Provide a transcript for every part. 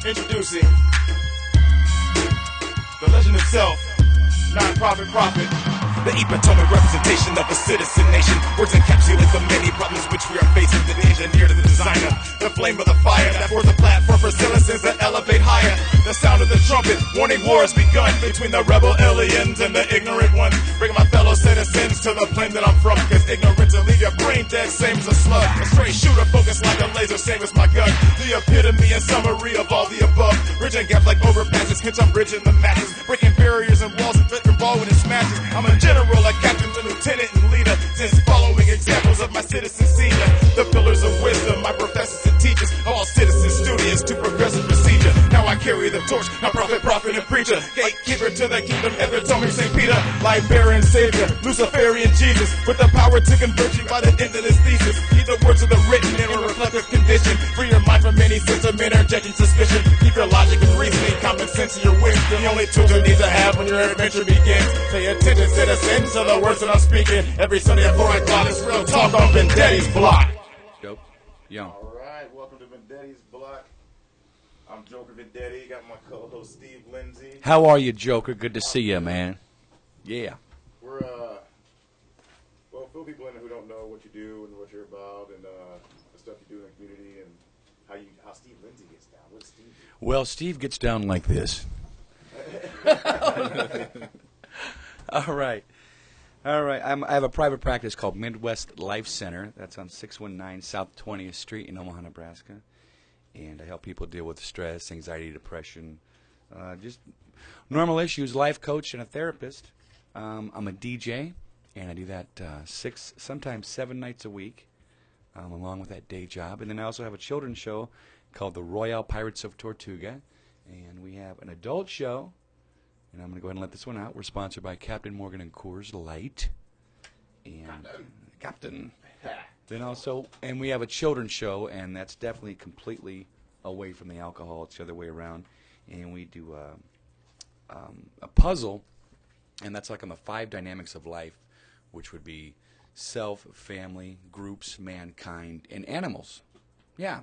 Introducing the legend itself, non-profit prophet. The epitome representation of a citizen nation. Words encapsulate the many problems which we are facing. The engineer to the designer, the flame of the fire that forms a platform for citizens that elevate higher. The sound of the trumpet, warning war has begun between the rebel aliens and the ignorant ones. Bring my fellow citizens to the plane that I'm from, cause ignorance will leave your brain dead, same as a slug. A straight shooter focused like a laser, same as my gun. The epitome and summary of all the above. Bridging gaps like overpasses, hence I'm bridging the masses. Breaking barriers and walls and flipping ball when it smashes. I'm a general, a captain, a lieutenant, and leader. Since following examples of my citizen senior, the pillars of wisdom, my professors and teachers, all citizens studious to progressive procedure. Now I carry the torch, now prophet, and preacher, gatekeeper to the kingdom, epitome St. Peter, librarian, savior, Luciferian Jesus, with the power to convert you by the end of this thesis. Keep the words of the written in a reflective condition. Free your mind from any sense of interjecting suspicion. Keep your logic and reasoning, common sense in your wisdom. The only tools you need to have when your adventure begins. Pay attention, citizens, to the words that I'm speaking. Every Sunday at 4 o'clock, it's real talk on Vendetti's block. Dope. Yo. All right, welcome to Vendetti's block. I'm Joker Vendetti. Got my co-host Steve Lindsay. How are you, Joker? Good to see you, man. Yeah. We're well, fill people in who don't know what you do and what you're about, and the stuff you do in the community, and how Steve Lindsay gets down. What's Steve do? Well, Steve gets down like this. All right. I have a private practice called Midwest Life Center. That's on 619 South 20th Street in Omaha, Nebraska. And I help people deal with stress, anxiety, depression, just normal issues, life coach and a therapist. I'm a DJ, and I do that 6, sometimes 7 nights a week, along with that day job. And then I also have a children's show called the Royale Pirates of Tortuga. And we have an adult show. And I'm going to go ahead and let this one out. We're sponsored by Captain Morgan and Coors Light. And Captain. Then also, and we have a children's show, and that's definitely completely away from the alcohol. It's the other way around. And we do a puzzle, and that's like on the 5 dynamics of life, which would be self, family, groups, mankind, and animals. Yeah.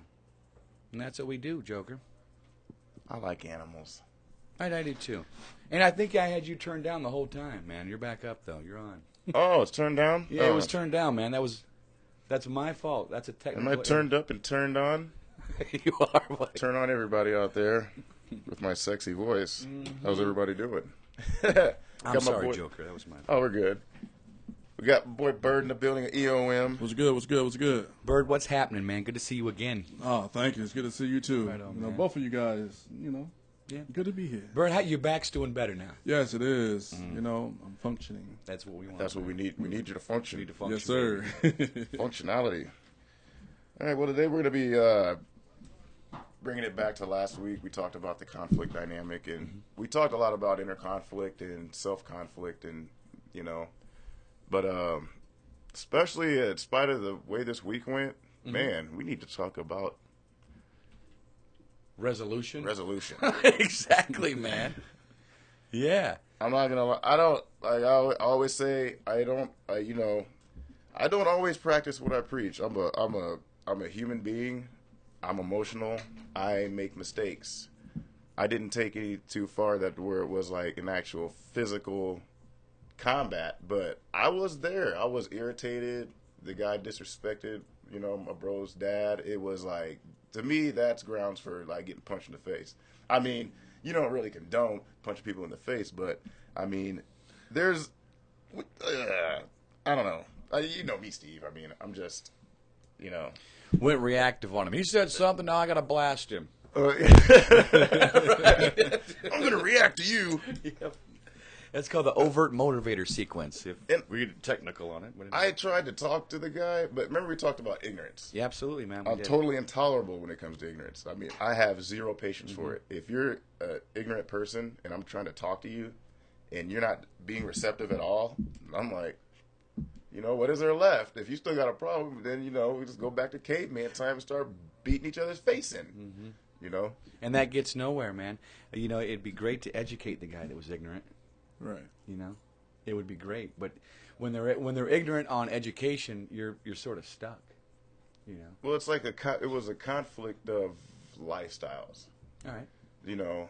And that's what we do, Joker. I like animals. I do too. And I think I had you turned down the whole time, man. You're back up, though. You're on. Oh, it's turned down? Yeah, it was turned down, man. That's my fault. That's a technical. Am I turned up and turned on? You are. Buddy. Turn on everybody out there with my sexy voice. Mm-hmm. How's everybody doing? I'm sorry, Joker. That was my fault. Oh, we're good. We got my boy Bird in the building at EOM. What's good? Bird, what's happening, man? Good to see you again. Oh, thank you. It's good to see you, too. Right on, man. Both of you guys, Yeah. good to be here. Bird, your back's doing better now. Yes, it is. I'm functioning. That's what we want. That's what we need. We need you to function. We need to function. Yes, sir. Functionality. All right, well, today we're going to be bringing it back to last week. We talked about the conflict dynamic, and we talked a lot about inner conflict and self-conflict, and, but especially in spite of the way this week went, man, we need to talk about resolution. Exactly, man. Yeah. I'm not gonna lie. I don't like. I always say I don't always practice what I preach. I'm a human being. I'm emotional. I make mistakes. I didn't take it too far where it was like an actual physical combat, but I was there. I was irritated. The guy disrespected, my bro's dad. It was like, to me, that's grounds for like getting punched in the face. I mean, you don't really condone punching people in the face, but I mean, there's, I don't know. You know me, Steve. I mean, I'm just, Went reactive on him. He said something, now I got to blast him. I'm going to react to you. Yep. That's called the overt motivator sequence, if we get technical on it. I tried to talk to the guy, but remember we talked about ignorance. Yeah, absolutely, man. I'm totally intolerable when it comes to ignorance. I mean, I have zero patience for it. If you're an ignorant person and I'm trying to talk to you and you're not being receptive at all, I'm like, what is there left? If you still got a problem, then, we just go back to caveman time and start beating each other's face in, And that gets nowhere, man. It'd be great to educate the guy that was ignorant. Right. It would be great. But when they're ignorant on education, you're sort of stuck. Well, it's like it was a conflict of lifestyles. All right. You know,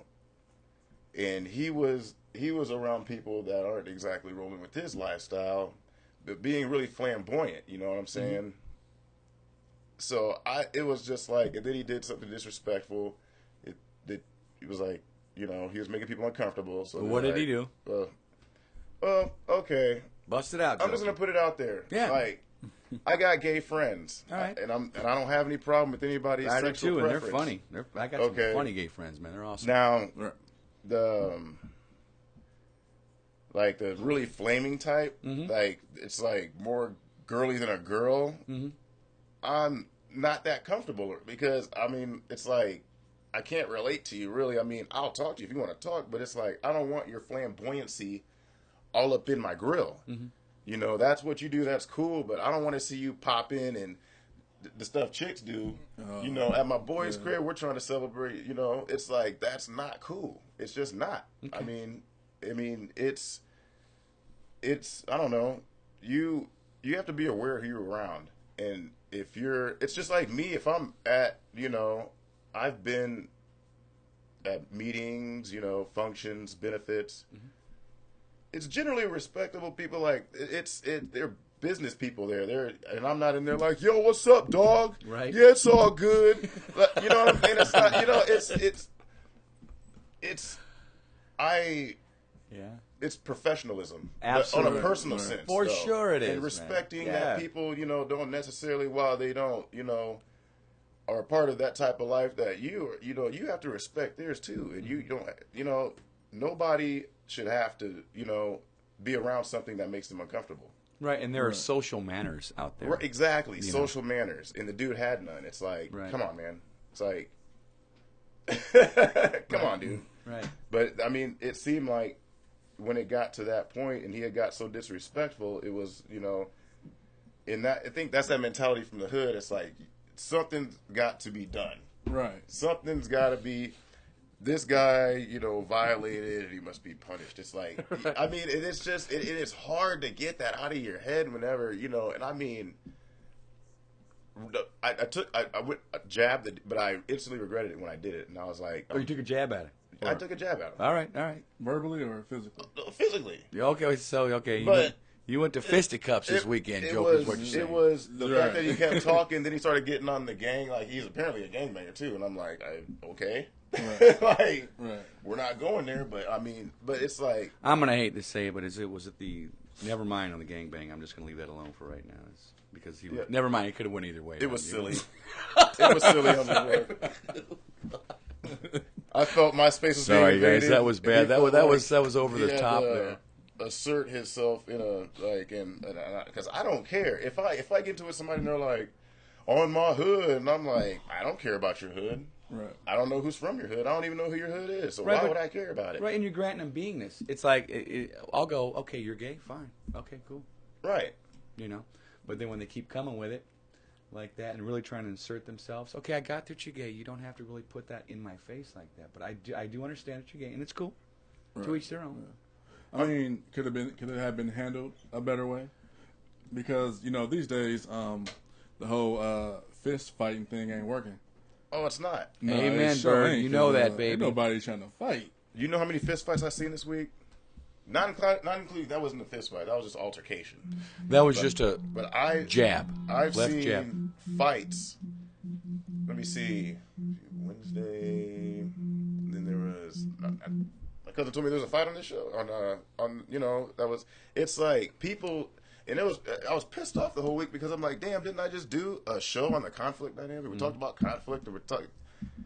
and he was around people that aren't exactly rolling with his lifestyle, but being really flamboyant. You know what I'm saying? Mm-hmm. So it was just like, and then he did something disrespectful. It was like, you know, he was making people uncomfortable. So Well, what did he do? Well, okay. Bust it out. I'm just gonna put it out there. Yeah. Like, I got gay friends. All right. And I don't have any problem with anybody's I do sexual too, and preference. they're funny. I got Okay. some funny gay friends, man. They're awesome. Now, Right. the like the really flaming type, like it's like more girly than a girl. Mm-hmm. I'm not that comfortable because I mean it's like I can't relate to you really. I mean I'll talk to you if you want to talk, but it's like I don't want your flamboyancy all up in my grill. Mm-hmm. You know, that's what you do. That's cool, but I don't want to see you pop in and the stuff chicks do. You know, at my boys' crib, we're trying to celebrate. You know, it's like that's not cool. It's just not. Okay. I mean, it's I don't know. You have to be aware who you're around, and if you're, it's just like me. If I'm at, you know, I've been at meetings, you know, functions, benefits. Mm-hmm. It's generally respectable people. Like they're business people there. And I'm not in there like, yo, what's up, dog? Right. Yeah, it's all good. Like, you know what I mean? It's not. You know, it's professionalism. Absolutely. But on a personal Right. sense. For though. sure it is, And man. respecting Yeah. that people, you know, don't necessarily, while they don't, you know, are a part of that type of life that you know, you have to respect theirs too. And you don't, you know, nobody should have to, you know, be around something that makes them uncomfortable. Right, and there are social manners out there. Right, exactly. You know. Social manners. And the dude had none. It's like, Right. come on, man. It's like, come on, dude. Right. But, I mean, it seemed like when it got to that point and he had got so disrespectful, it was, you know, in that, I think that's that mentality from the hood. It's like, something's got to be done. Right. Something's got to be, this guy, you know, violated and he must be punished. It's like, I mean, it's just, it is hard to get that out of your head whenever, you know, and I mean, I went jabbed it, but I instantly regretted it when I did it. And I was like, Oh, you took a jab at it. I took a jab at him. All right. Verbally or physically? Physically. Yeah, okay, so, okay. But you went to fisticups this weekend, it Joker, is what you're saying. It was the Right. fact that he kept talking, then he started getting on the gang, like he's apparently a gangbanger too, and I'm like, okay. Right. Like, Right. we're not going there, but I mean, but it's like, I'm going to hate to say it, but it was at the, never mind on the gangbang, I'm just going to leave that alone for right now. It's because he was, Yeah. never mind, it could have went either way. it was You know? silly. It was silly on the board. I felt my space was Sorry, being guys, invaded, that was and bad. he That felt was over he the had top to there. Assert himself in a like, and because I don't care if I get into it with somebody and they're like, on my hood, and I'm like, I don't care about your hood. Right. I don't know who's from your hood. I don't even know who your hood is. So Right, why but- would I care about it? Right, and you're granting them beingness. It's like, I'll go, okay, you're gay, fine. Okay, cool. Right. You know? But then when they keep coming with it like that and really trying to insert themselves, okay, I got that you're gay. You don't have to really put that in my face like that. But I do understand that you're gay, and it's cool. To Right. each their own. I mean, could it have been handled a better way? Because, you know, these days, the whole fist fighting thing ain't working. Oh, it's not. No, Amen, it sure Bird. ain't, You know 'cause, that, baby. Ain't nobody trying to fight. You know how many fist fights I've seen this week? Not including that wasn't a fist fight. That was just altercation. That was just a But jab. I've Left seen jab. fights. Let me see. Wednesday. Then there was. My cousin told me there was a fight on this show. On you know, that was. It's like people. And it was. I was pissed off the whole week because I'm like, damn, didn't I just do a show on the conflict dynamic? We talked about conflict and we're talking.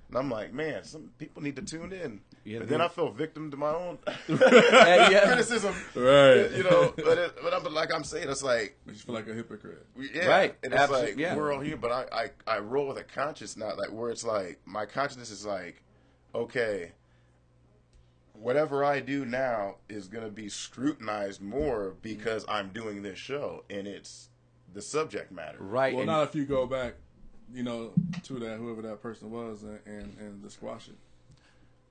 And I'm like, man, some people need to tune in. Yeah, and then I fell victim to my own yeah. criticism. Right. You know, but like I'm saying, it's like, You just feel like a hypocrite. yeah, Right. And it's Absolutely, like yeah. we're all here, but I roll with a conscience now, like where it's like my consciousness is like, okay, whatever I do now is going to be scrutinized more because I'm doing this show and it's the subject matter. Right. Well, and- not if you go back, you know, to that whoever that person was and the squash it.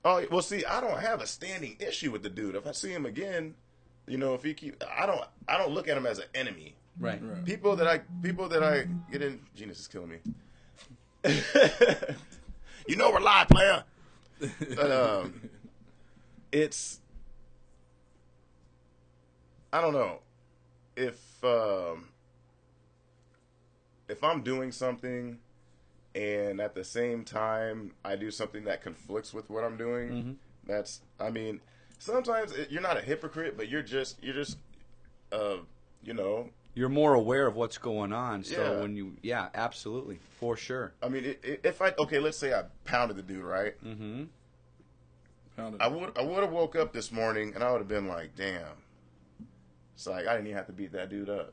Oh well, see, I don't have a standing issue with the dude. If I see him again, you know, if he keep, I don't look at him as an enemy. right. Right. People that I get in, Genius is killing me. You know we're live, player. But it's, I don't know, if I'm doing something and at the same time I do something that conflicts with what I'm doing, that's, I mean, sometimes you're not a hypocrite, but you're just you know, You're more aware of what's going on. So Yeah. when you, absolutely, for sure. I mean, if I, okay, let's say I pounded the dude, right? Mm-hmm. Pounded. I would have woke up this morning and I would have been like, damn. It's like I didn't even have to beat that dude up.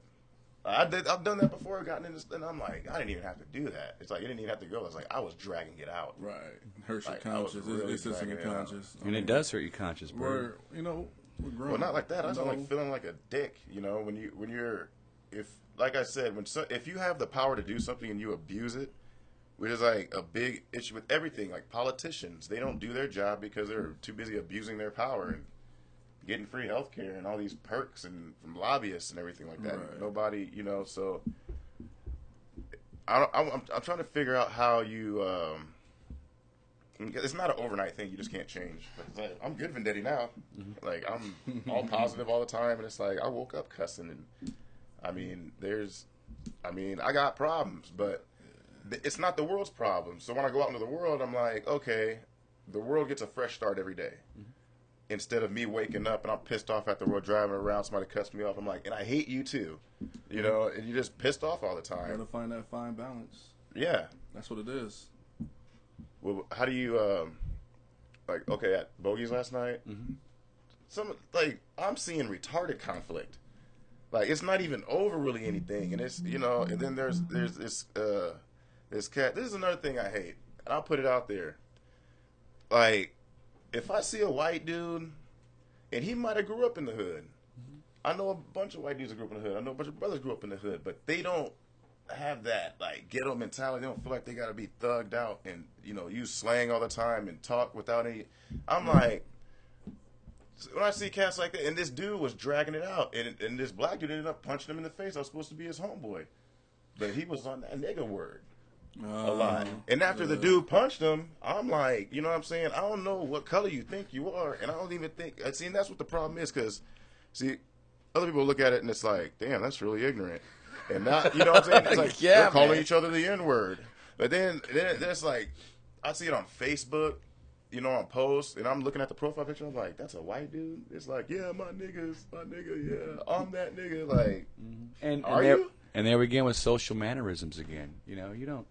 I've done that before, gotten in this, and I'm like, I didn't even have to do that. It's like, it didn't even have to go. It's like, I was dragging it out. Right. Hurts your Like, I was conscience. really It's just in your dragging it out. conscience. And it does hurt your conscience, bro. We're, you know, we're grown. Well, not like that. I was You know? like feeling like a dick, you know, when you're, if, like I said, if you have the power to do something and you abuse it, which is like a big issue with everything, like politicians, they don't do their job because they're too busy abusing their power and getting free health care and all these perks and from lobbyists and everything like that. Right. Nobody, you know, so I'm trying to figure out how you, it's not an overnight thing. You just can't change. But it's like, I'm good Vendetti now. Like, I'm all positive all the time. And it's like, I woke up cussing. And I mean, I got problems, but it's not the world's problem. So when I go out into the world, I'm like, okay, the world gets a fresh start every day. Instead of me waking up and I'm pissed off at the world, driving around, somebody cuts me off, I'm like, and I hate you too. You know, and you're just pissed off all the You time. gotta find that fine balance. Yeah. That's what it is. Well, how do you, like, okay, at Bogies last night, like, I'm seeing retarded conflict. Like, it's not even over really anything. And it's, you know, and then there's this cat. This is another thing I hate. And I'll put it out there. Like, if I see a white dude, and he might have grew up in the hood. I know a bunch of white dudes that grew up in the hood. I know a bunch of brothers grew up in the hood, but they don't have that, like, ghetto mentality. They don't feel like they got to be thugged out and, you know, use slang all the time and talk without any. I'm like, when I see cats like that, and this dude was dragging it out, and this black dude ended up punching him in the face. I was supposed to be his homeboy, but he was on that nigga word a lot. And after the dude punched him, I'm like, you know what I'm saying? I don't know what color you think you are, and I don't even think. See, and that's what the problem is, because, see, other people look at it and it's like, damn, that's really ignorant. And not, you know what I'm saying? It's like, Yeah, they're calling man. each other the N-word. But then it's like, I see it on Facebook, you know, on posts, and I'm looking at the profile picture, I'm like, that's a white dude? It's like, yeah, my nigga, yeah, I'm that nigga, like, are you? And there we again with social mannerisms again. You know, you don't.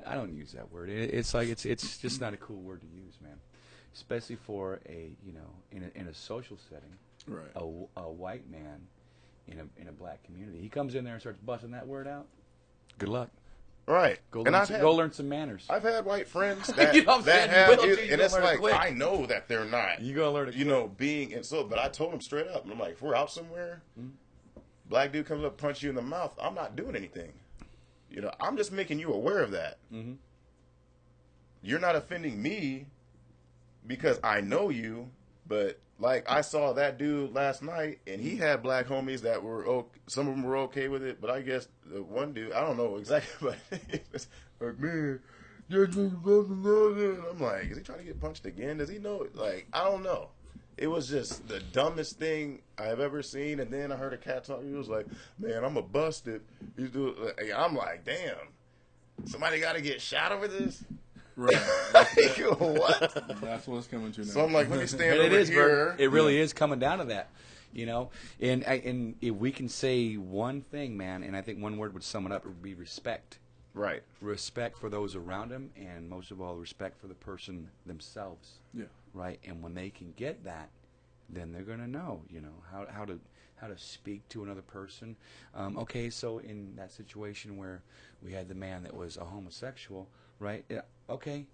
I don't use that word. It's like it's just not a cool word to use, man. Especially for a, you know, in a social setting, Right. a white man in a black community. He comes in there and starts busting that word out. Good luck. Right. Go And go learn some manners. I've had white friends that, You know what I'm that saying? have, You will, too. and You'll it's learn it like, quick. I know that they're not. You gonna learn it. You know, being, and so, but I told him straight up, I'm like, if we're out somewhere, black dude comes up, punch you in the mouth, I'm not doing anything. You know, I'm just making you aware of that. Mm-hmm. You're not offending me because I know you, but like I saw that dude last night, and he had black homies that were some of them were okay with it, but I guess the one dude, I don't know exactly, but it's like, man, I'm like, is he trying to get punched again? Does he know? Like, I don't know. It was just the dumbest thing I've ever seen. And then I heard a cat talk. He was like, man, I'm a busted. He's doing. I'm like, damn. Somebody got to get shot over this? Right. What? That's what it's coming to now. So I'm like, let me stand And over it is, here. Bert. It really is coming down to that, you know. And if we can say one thing, man, and I think one word would sum it up, it would be respect. Right. Respect for those around him, and most of all, respect for the person themselves. Yeah. Right. And when they can get that, then they're going to know, you know, how to speak to another person. Okay, so in that situation where we had the man that was a homosexual, right? Yeah, okay.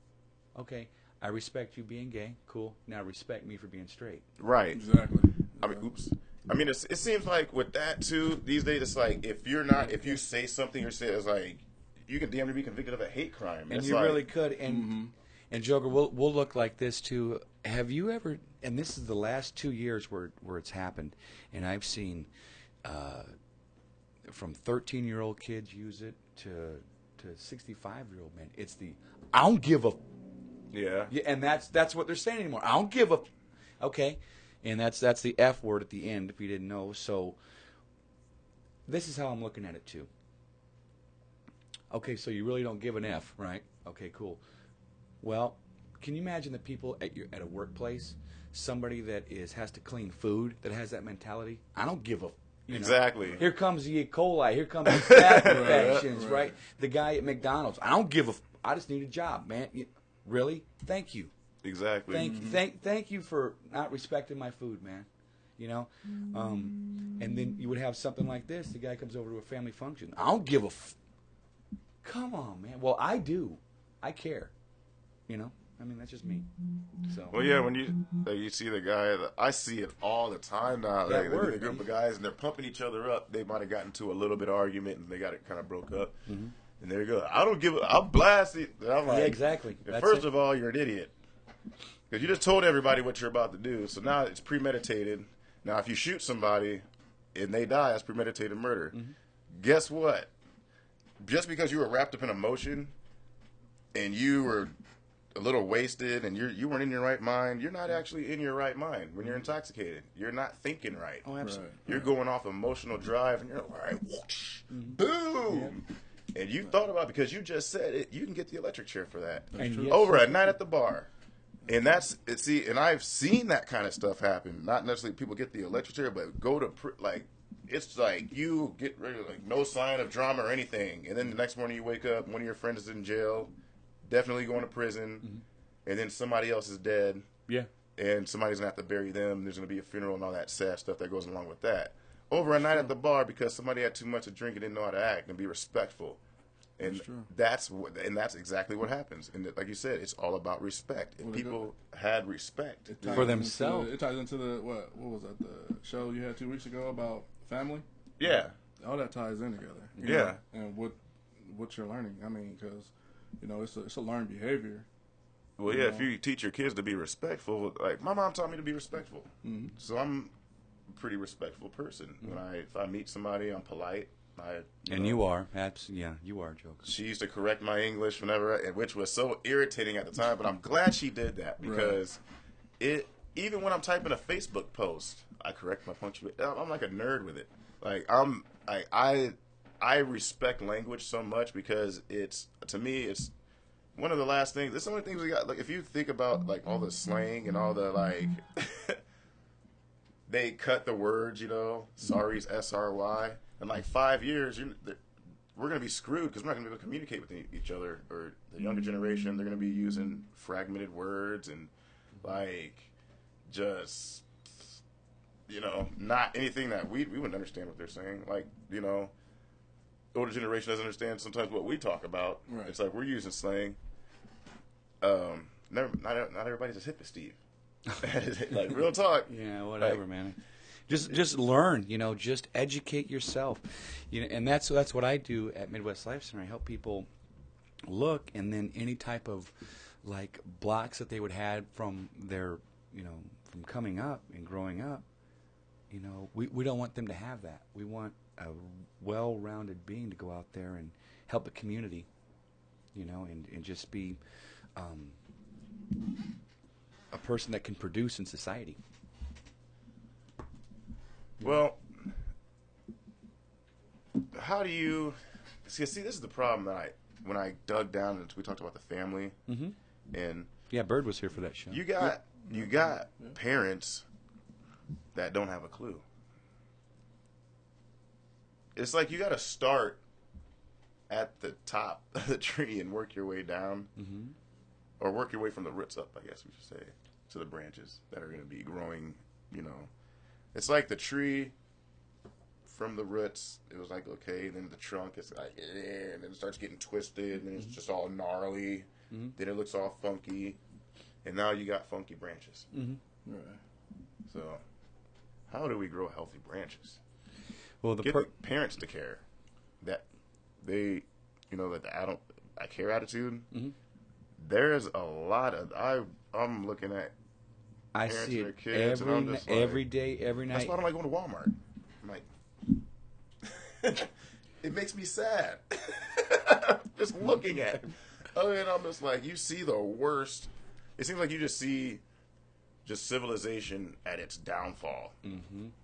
I respect you being gay. Cool. Now respect me for being straight. Right. Exactly. I mean, oops. I mean, it seems like with that too these days, it's like if you say something or say it's like you can damn near be convicted of a hate crime. And it's you like, really could. And Joker, we'll look like this too. Have you ever? And this is the last 2 years where it's happened, and I've seen from 13-year-old kids use it to 65-year-old men. It's the I don't give a. Yeah. Yeah, and that's what they're saying anymore. I don't give a. Okay, and that's the F word at the end if you didn't know. So this is how I'm looking at it too. Okay, so you really don't give an F, right? Okay, cool. Well, can you imagine the people at a workplace, somebody that has to clean food that has that mentality? I don't give a. Exactly. Here comes the E. coli. Here comes the staph infections, right? The guy at McDonald's. I don't give a. I just need a job, man. Really? Thank you. Exactly. Thank you for not respecting my food, man. And then you would have something like this. The guy comes over to a family function. I don't give a. Come on, man. Well, I do. I care. I mean, that's just me. So. Well, yeah, when you see the guy, I see it all the time now. That Like, word, a group of guys, and they're pumping each other up. They might have gotten into a little bit of argument, and they got it kind of broke up. Mm-hmm. And there you go. I don't give a. I'll blast it. I'm like, yeah, exactly. First of all, you're an idiot. Because you just told everybody what you're about to do. So now it's premeditated. Now, if you shoot somebody and they die, that's premeditated murder. Mm-hmm. Guess what? Just because you were wrapped up in emotion and you were a little wasted and you weren't in your right mind, you're not actually in your right mind when you're intoxicated. You're not thinking right. Oh, absolutely. Right. You're going off emotional drive and you're like, all right, whoosh, boom. Yeah. And you thought about, because you just said it, you can get the electric chair for that. Over a night at the bar. And and I've seen that kind of stuff happen. Not necessarily people get the electric chair, but go to, it's like you get ready, like no sign of drama or anything. And then the next morning you wake up, one of your friends is in jail, definitely going to prison, and then somebody else is dead. Yeah. And somebody's going to have to bury them. There's going to be a funeral and all that sad stuff that goes along with that. Over a night at the bar because somebody had too much to drink and didn't know how to act and be respectful. And that's exactly what happens. And like you said, it's all about respect. If people had respect for themselves. It ties into the what was that, the show you had 2 weeks ago about family? Yeah. All that ties in together. Yeah. And what you're learning. I mean, because it's a learned behavior. Well, yeah, if you teach your kids to be respectful, like my mom taught me to be respectful. Mm-hmm. So I'm a pretty respectful person. Mm-hmm. If I meet somebody, I'm polite. You are. Yeah, you are, Joe. She used to correct my English whenever, which was so irritating at the time, but I'm glad she did that because even when I'm typing a Facebook post, I correct my punctuation. I'm like a nerd with it. Like I respect language so much because to me it's one of the last things. It's the only things we got. Like if you think about like all the slang and all the like, they cut the words. Sorry's SRY. In like 5 years, we're going to be screwed because we're not going to be able to communicate with each other. Or the younger generation, they're going to be using fragmented words and like just not anything that we wouldn't understand what they're saying. Like the older generation doesn't understand sometimes what we talk about. Right. It's like we're using slang. Not everybody's as hip as Steve. Like real talk. Yeah, whatever, man. Just learn, just educate yourself. And that's what I do at Midwest Life Center. I help people look, and then any type of like blocks that they would have from their, from coming up and growing up, we don't want them to have that. We want a well-rounded being to go out there and help the community, and just be a person that can produce in society. Well, how do you see? This is the problem that when I dug down and we talked about the family, and Bird was here for that show. You got parents that don't have a clue. It's like you got to start at the top of the tree and work your way down, or work your way from the roots up. I guess we should say to the branches that are going to be growing. It's like the tree from the roots. It was like, okay, then the trunk is like, and then it starts getting twisted, and then it's just all gnarly. Then it looks all funky, and now you got funky branches. Right. So, how do we grow healthy branches? Well, get the parents to care that they, that I care attitude. There's a lot of I'm looking at. I see it every day, every night. That's why I don't like going to Walmart. I'm like, it makes me sad. Just looking at it. And I'm just like, you see the worst it seems like you just see just civilization at its downfall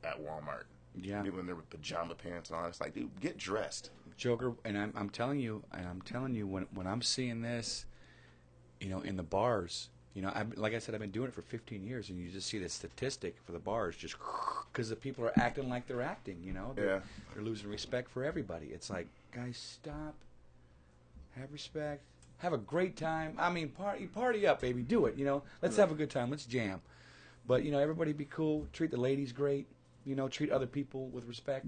at Walmart. Yeah. People in there with pajama pants on. It's like, dude, get dressed. Joker, and I'm telling you, when I'm seeing this, in the bars, like I said, I've been doing it for 15 years, and you just see the statistic for the bars just because the people are acting like they're acting. They're losing respect for everybody. It's like, guys, stop, have respect, have a great time. I mean, party up, baby, do it. Let's have a good time, let's jam. But everybody be cool, treat the ladies great. Treat other people with respect.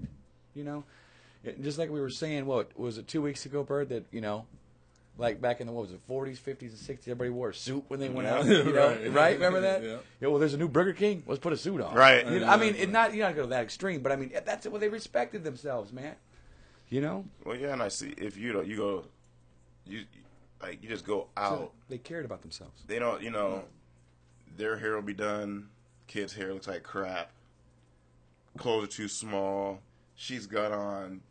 Just like we were saying, what was it 2 weeks ago, Bird? That like back in the 40s, 50s, and 60s, everybody wore a suit when they went out. Right? Remember that? Yeah. Well, there's a new Burger King. Let's put a suit on. Right. I mean, you're not going to go that extreme, but I mean, that's what they respected themselves, man. Well, yeah, and I see if you just go out. So they cared about themselves. They don't, their hair will be done. Kid's hair looks like crap. Clothes are too small. She's got on,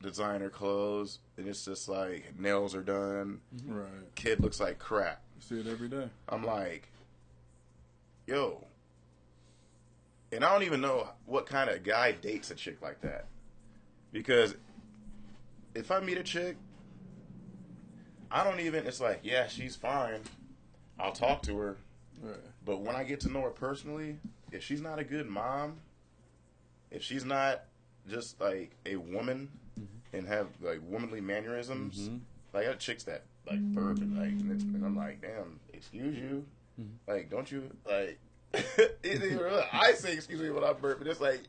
designer clothes, and it's just like nails are done. Right. Kid looks like crap. You see it every day. I'm like, yo. And I don't even know what kind of guy dates a chick like that. Because if I meet a chick, it's like, yeah, she's fine. I'll talk to her. Right. But when I get to know her personally, if she's not a good mom, if she's not just like a woman and have like womanly mannerisms, like I got chicks that like burp and and I'm like, damn, excuse you, like don't you like? I say excuse me when I burp, but it's like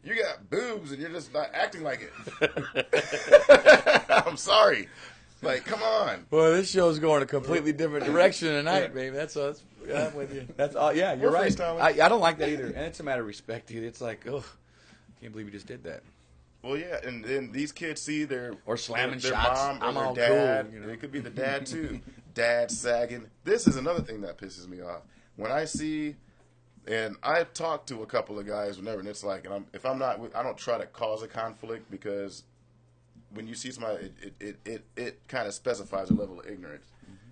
you got boobs and you're just not acting like it. I'm sorry. Like, come on. Well, this show's going a completely different direction tonight, baby. That's all. I'm with you. That's all. Yeah, you're right. I don't like that either, and it's a matter of respect, dude. It's like, oh, can't believe you just did that. Well, yeah, and then these kids see their slamming their shots. mom or I'm their all dad. cool. It could be the dad too. Dad sagging. This is another thing that pisses me off when I see. And I've talked to a couple of guys whenever, and it's like, I don't try to cause a conflict because when you see somebody, it kind of specifies a level of ignorance.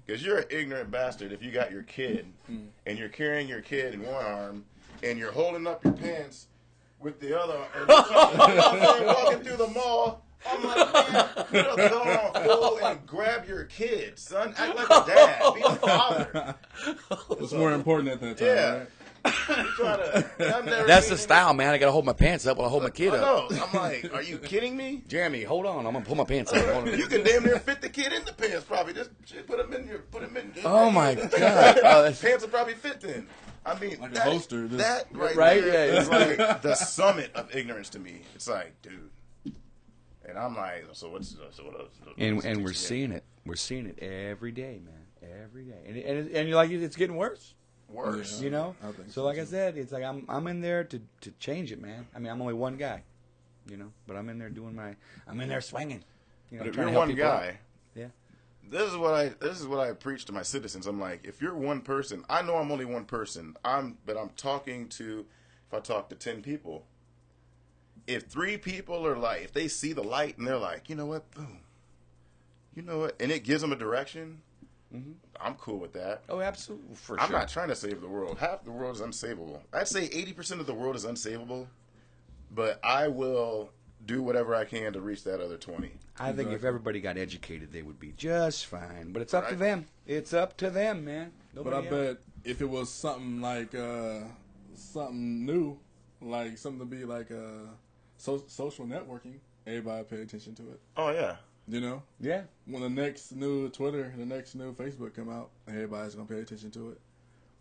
Because you're an ignorant bastard if you got your kid and you're carrying your kid in one arm and you're holding up your pants with the other, and you're walking through the mall. I'm like, man, put a gun on full and grab your kid, son. Act like a dad. Be a father. What's more important at that time, right? That's the style, man. I gotta hold my pants up while I hold my kid up. I know. I'm like, are you kidding me? Jeremy, hold on. I'm gonna pull my pants up. You can damn near fit the kid in the pants, probably. Just put him in. Oh my god! Pants will probably fit then. I mean, like a holster. That right there is like the summit of ignorance to me. It's like, dude. And I'm like, so what else? And we're seeing it. We're seeing it every day, man. Every day. And you're like, it's getting worse. Worse. You know? I think So like I said, it's like I'm in there to change it, man. I mean, I'm only one guy, but I'm in there I'm in there swinging. But if you're one guy, yeah. This is what I preach to my citizens. I'm like, if you're one person, I know I'm only one person. But I'm talking to, if I talk to 10 people, if 3 people are like, if they see the light and they're like, you know what, boom, you know what, and it gives them a direction, I'm cool with that. Oh, absolutely, for I'm sure. not trying to save the world. Half the world is unsavable. I'd say 80% of the world is unsavable, but I will do whatever I can to reach that other 20. I think if everybody got educated, they would be just fine. But it's up to them. It's up to them, man. But I bet if it was something like something new, like something to be like social networking, everybody pay attention to it. Oh yeah. You know? Yeah. When the next new Twitter, the next new Facebook come out, everybody's gonna pay attention to it.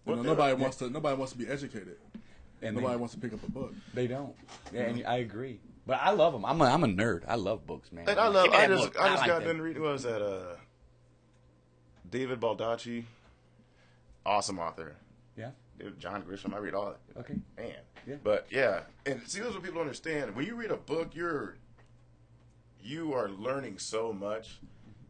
Nobody wants to be educated. And nobody wants to pick up a book. They don't. Yeah, and I agree. But I love them. I'm a nerd. I love books, man. And I just got done reading. What was that? David Baldacci, awesome author. Yeah. John Grisham. I read all that. Okay. Man. Yeah. But yeah, and see, those are what people understand. When you read a book, you are learning so much.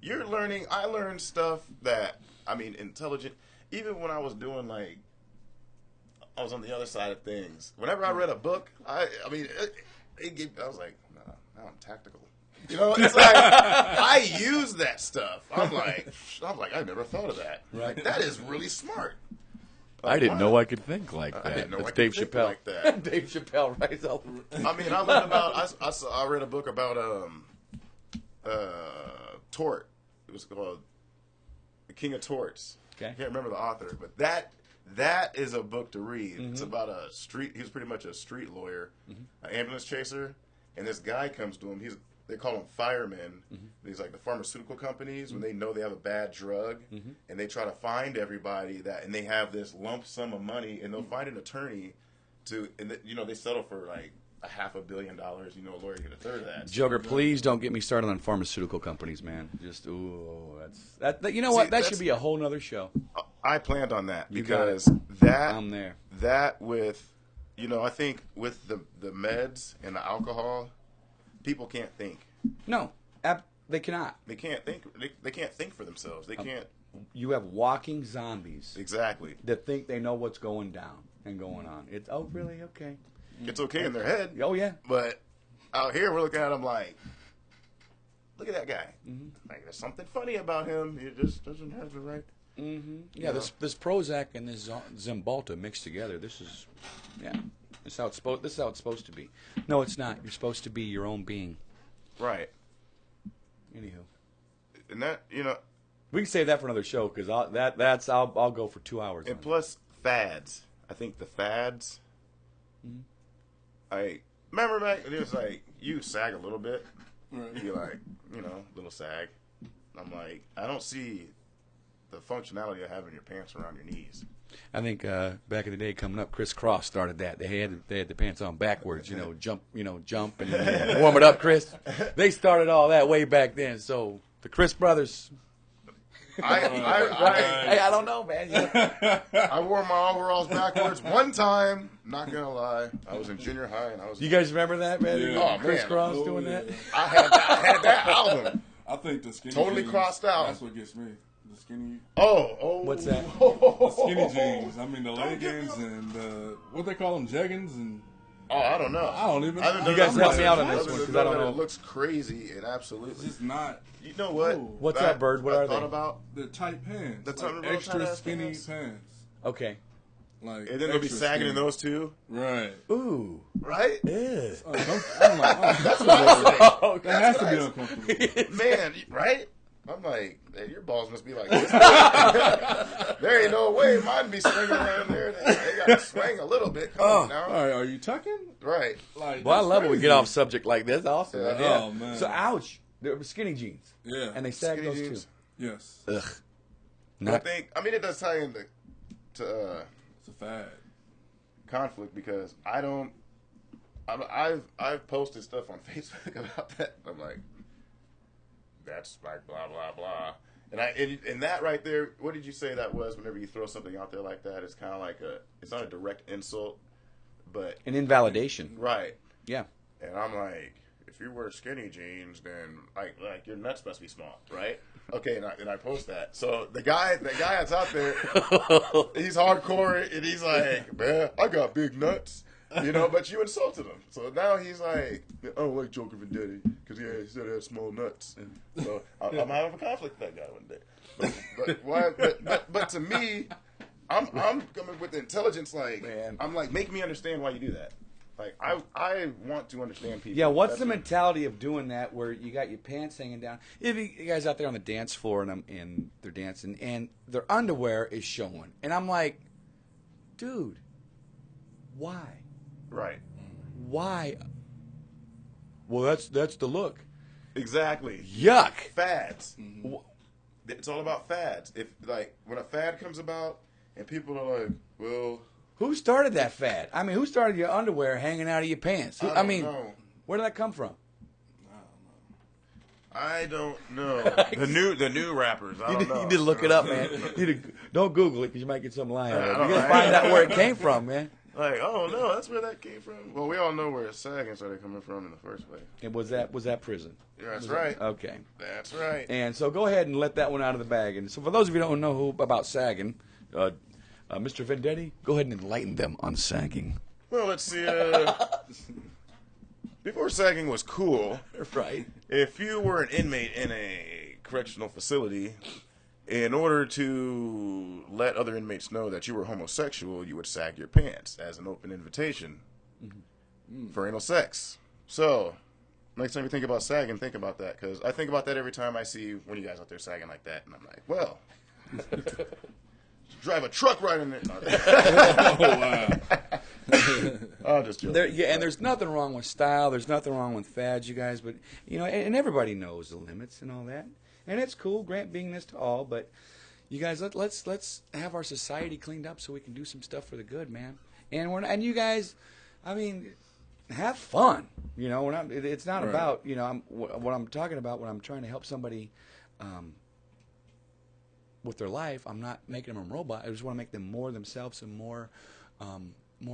You're learning. I learned stuff that intelligent. Even when I was doing I was on the other side of things. Whenever I read a book, I was like, nah, now I'm tactical. You know, it's like I use that stuff. I'm like, I never thought of that. Right. Like, that is really smart. I didn't wow. know I could think like that. I didn't know That's I could Dave think Chappelle. like that. Dave Chappelle writes all. I mean, I learned about. I read a book about tort. It was called The King of Torts. Okay. I can't remember the author, but that is a book to read. Mm-hmm. It's about a street. He's pretty much a street lawyer, an ambulance chaser, and this guy comes to him. They call him firemen. These like the pharmaceutical companies when they know they have a bad drug, and they try to find everybody and they have this lump sum of money, and they'll find an attorney they settle for like $500 million. You know, a lawyer get a third of that. Joker, please don't get me started on pharmaceutical companies, man. Just that. You know what? That should be a whole nother show. I planned on that You got because that I'm there. That with, I think with the meds and the alcohol, people can't think. No, they cannot. They can't think. They can't think for themselves. They can't. You have walking zombies Exactly. that think they know what's going down and going on. It's really okay. It's okay in their head. Oh yeah. But out here, we're looking at them like, look at that guy. Like, there's something funny about him. He just doesn't have the right. Yeah, this Prozac and this Zymbalta mixed together. This is how it's supposed to be. No, it's not. You're supposed to be your own being. Right. Anywho, And that, we can save that for another show because I'll go for 2 hours. and on plus fads. I think the fads. I remember back. It was like you sag a little bit. Right. You're like, little sag. I'm like, I don't see the functionality of having your pants around your knees. I think back in the day, coming up, Chris Cross started that. They had the pants on backwards, jump and warm it up, Chris. They started all that way back then. So the Chris brothers. I don't know, man. I wore my overalls backwards one time. Not gonna lie, I was in junior high and I was. You guys remember that, man? Yeah. Oh, Chris man. Cross Oh, doing yeah. that. I had that album. I think the skinny Totally jeans, crossed out. That's what gets me. The skinny. Oh. What's that? The skinny jeans. I mean, the leggings and what they call them, jeggings and. Oh, I don't know. I don't even. I haven't You done guys that help me out on research. this one, Other 'cause than I don't that, know. It looks crazy and absolutely. It's just not You know what? Ooh. What's up, Bird? What I are thought they? about. the tight pants. The like real extra tight-ass skinny pants. pants. Okay. Like And then they'll be extra sagging in skinny. those too, Right. Ooh. right? Yeah. I'm like, That's what I was like. Oh, that has to be uncomfortable. Man, right? I'm like, hey, your balls must be like this. There ain't no way mine be swinging around there. They got to swing a little bit. Come on now. All right, are you tucking? Right. Like, Well, I that's love when we crazy. get off subject like this. Awesome. Yeah. Yeah. Oh, man. So, ouch. They were skinny jeans. Yeah. And they sag Skinny those jeans. Yes. too. Ugh. But it does tie into It's a fad. conflict because I've posted stuff on Facebook about that. I'm like, that's like blah blah blah, and that right there. What did you say that was? Whenever you throw something out there like that, it's kind of like it's not a direct insult, but An invalidation. right. Yeah. And I'm like, if you wear skinny jeans, then like your nuts must be small, right? Okay, and I post that. So the guy that's out there, he's hardcore, and he's like, man, I got big nuts, but you insulted him. So now he's like, I don't like Joker Vendetti because he said he had small nuts. So I'm having a conflict with that guy one day. But why? But to me, I'm coming with intelligence. Like, Man. I'm like, make me understand why you do that. Like, I want to understand people. Yeah, what's That's the it. mentality of doing that where you got your pants hanging down? If you guys out there on the dance floor and they're dancing and their underwear is showing. And I'm like, dude, why? Right. Why? Well, that's the look. Exactly. Yuck. Fads. It's all about fads. If when a fad comes about and people are like, well, Who started that fad? I mean, who started your underwear hanging out of your pants? I don't know. Where did that come from? I don't know. the new rappers. I You don't need, know. you need to look it up, man. Don't Google it because you might get some lying. I You don't gotta know. find out where it came from, man. Like, oh no, that's where that came from. Well, we all know where sagging started coming from in the first place. And was that prison? Yeah, that's right. Okay. That's right. And so go ahead and let that one out of the bag. And so for those of you who don't know about sagging, Mr. Vendetti, go ahead and enlighten them on sagging. Well, let's see. before sagging was cool, Right. if you were an inmate in a correctional facility, in order to let other inmates know that you were homosexual, you would sag your pants as an open invitation for anal sex. So, next time you think about sagging, think about that, because I think about that every time I see one of you guys out there sagging like that, and I'm like, well, drive a truck right in there. Oh, wow. I'll just joke. And there's nothing wrong with style. There's nothing wrong with fads, you guys. But and everybody knows the limits and all that. And it's cool, Grant being this to all. But you guys, let's have our society cleaned up so we can do some stuff for the good, man. And you guys, I mean, have fun. We're not. It's not about what I'm talking about when I'm trying to help somebody. With their life, I'm not making them a robot. I just want to make them more themselves and more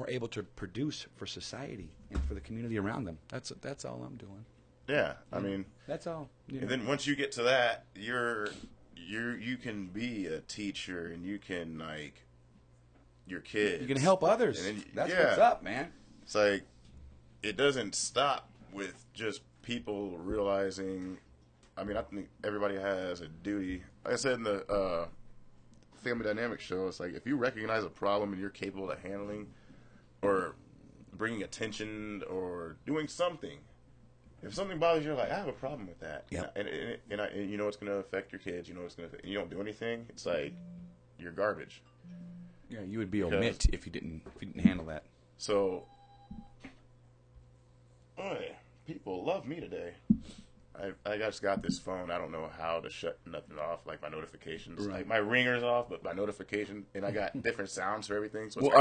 able to produce for society and for the community around them. That's all I'm doing. Yeah, I mean, that's all. And then once you get to that, you can be a teacher, and you can your kids. You can help others. That's what's up, man. It's like it doesn't stop with just people realizing. I mean, I think everybody has a duty. Like I said in the Family Dynamics show, it's like if you recognize a problem and you're capable of handling or bringing attention or doing something, if something bothers you, you're like, I have a problem with that. Yeah. And you know it's going to affect your kids. You know it's going to. You don't do anything. It's like you're garbage. Yeah, you would be omit if you didn't handle that. So, people love me today. I just got this phone. I don't know how to shut nothing off, like my notifications. Right. Like my ringer's off, but my notification, and I got different sounds for everything. So it's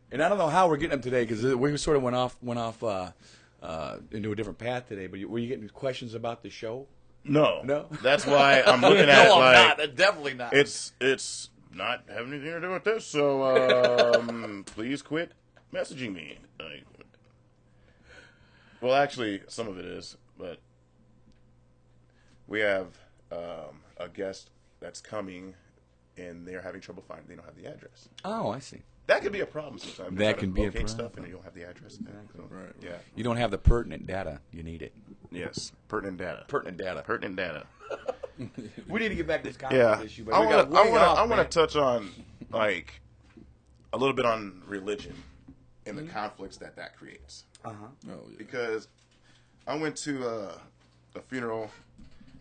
and I don't know how we're getting them today because we sort of went off into a different path today. But were you getting questions about the show? No. That's why I'm looking at No, it I'm like not. Definitely not. It's not having anything to do with this. So please quit messaging me. Well, actually, some of it is, but. We have a guest that's coming, and they're having trouble finding. They don't have the address. Oh, I see. That could be a problem sometimes. That can be a locate problem. stuff, and you don't have the address. Exactly. Right. Yeah. You don't have the pertinent data. You need it. Yes. Pertinent data. Pertinent data. Pertinent data. We need to get back to this Yeah. conflict issue. But I want to touch on a little bit on religion and the conflicts that creates. Uh-huh. Oh, yeah. Because I went to a funeral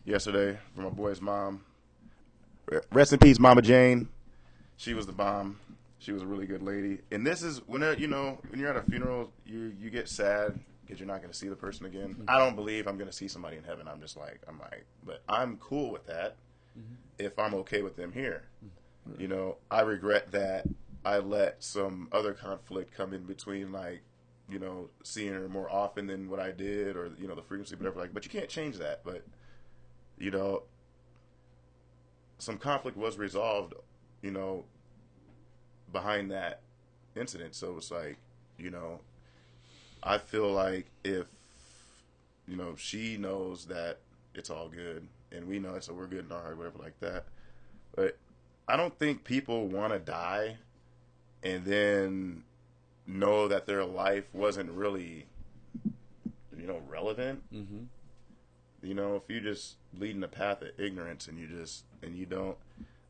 yesterday for my boy's mom. Rest in peace, Mama Jane. She was the bomb. She was a really good lady. And this is when you're at a funeral, you get sad because you're not going to see the person again. Mm-hmm. I don't believe I'm going to see somebody in heaven. But I'm cool with that if I'm okay with them here. Mm-hmm. I regret that I let some other conflict come in between, seeing her more often than what I did, or the frequency, whatever. But you can't change that. But some conflict was resolved, behind that incident. So it's like, I feel like if, she knows that it's all good and we know it, so we're good in our heart, whatever like that. But I don't think people want to die and then know that their life wasn't really, relevant. Mm-hmm. If you just leading a path of ignorance and you don't,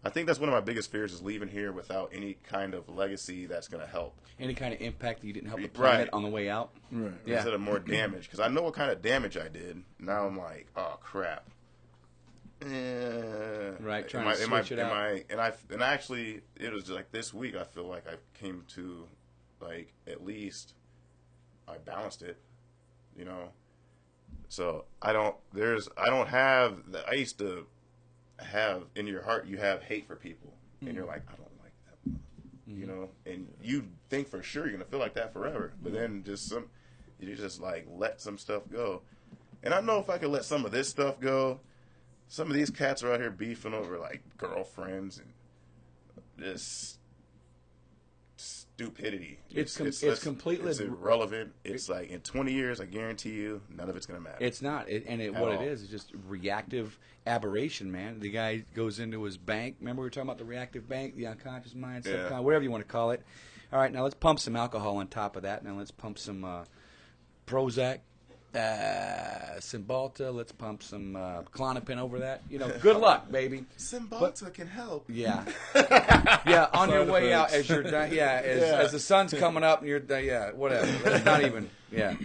I think that's one of my biggest fears is leaving here without any kind of legacy that's going to help. Any kind of impact that you didn't help the planet Right. on the way out. Right. Yeah. Instead of more damage, because I know what kind of damage I did. Now I'm like, oh crap. Right. Trying to switch it out. And actually, it was like this week. I feel like I came to, at least, I balanced it. So I used to have in your heart, you have hate for people, and you're like, I don't like that, and you think for sure you're gonna feel like that forever, but then you just let some stuff go. And I know if I could let some of this stuff go, some of these cats are out here beefing over girlfriends and just stupidity. It's completely irrelevant. It's in 20 years, I guarantee you, none of it's gonna matter. It's not. What it is just reactive aberration, man. The guy goes into his bank. Remember we were talking about the reactive bank, the unconscious mind, subconscious, whatever you want to call it. All right, now let's pump some alcohol on top of that. Now let's pump some Prozac, Cymbalta, let's pump some Klonopin over that. You know, good luck, baby. Cymbalta can help. Yeah. Yeah, on your Side way out effects. as you're done. Yeah, as the sun's coming up and you're yeah, whatever. That's not even yeah.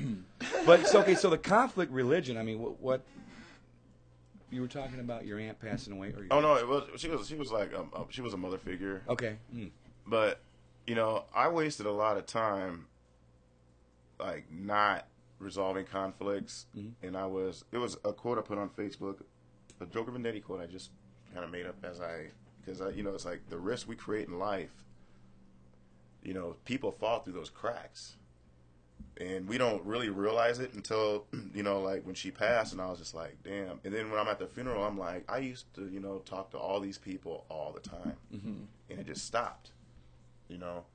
But it's okay. So the conflict religion. I mean, what you were talking about your aunt passing away? Or Oh no, it was she was like she was a mother figure. Okay. But you know, I wasted a lot of time like not resolving conflicts, and it was a quote I put on Facebook, a Joker Vendetti quote I just kind of made up because you know, it's like the risks we create in life. You know, people fall through those cracks, and we don't really realize it until you know, like when she passed, and I was just like, damn. And then when I'm at the funeral, I'm like, I used to, you know, talk to all these people all the time, and it just stopped, you know,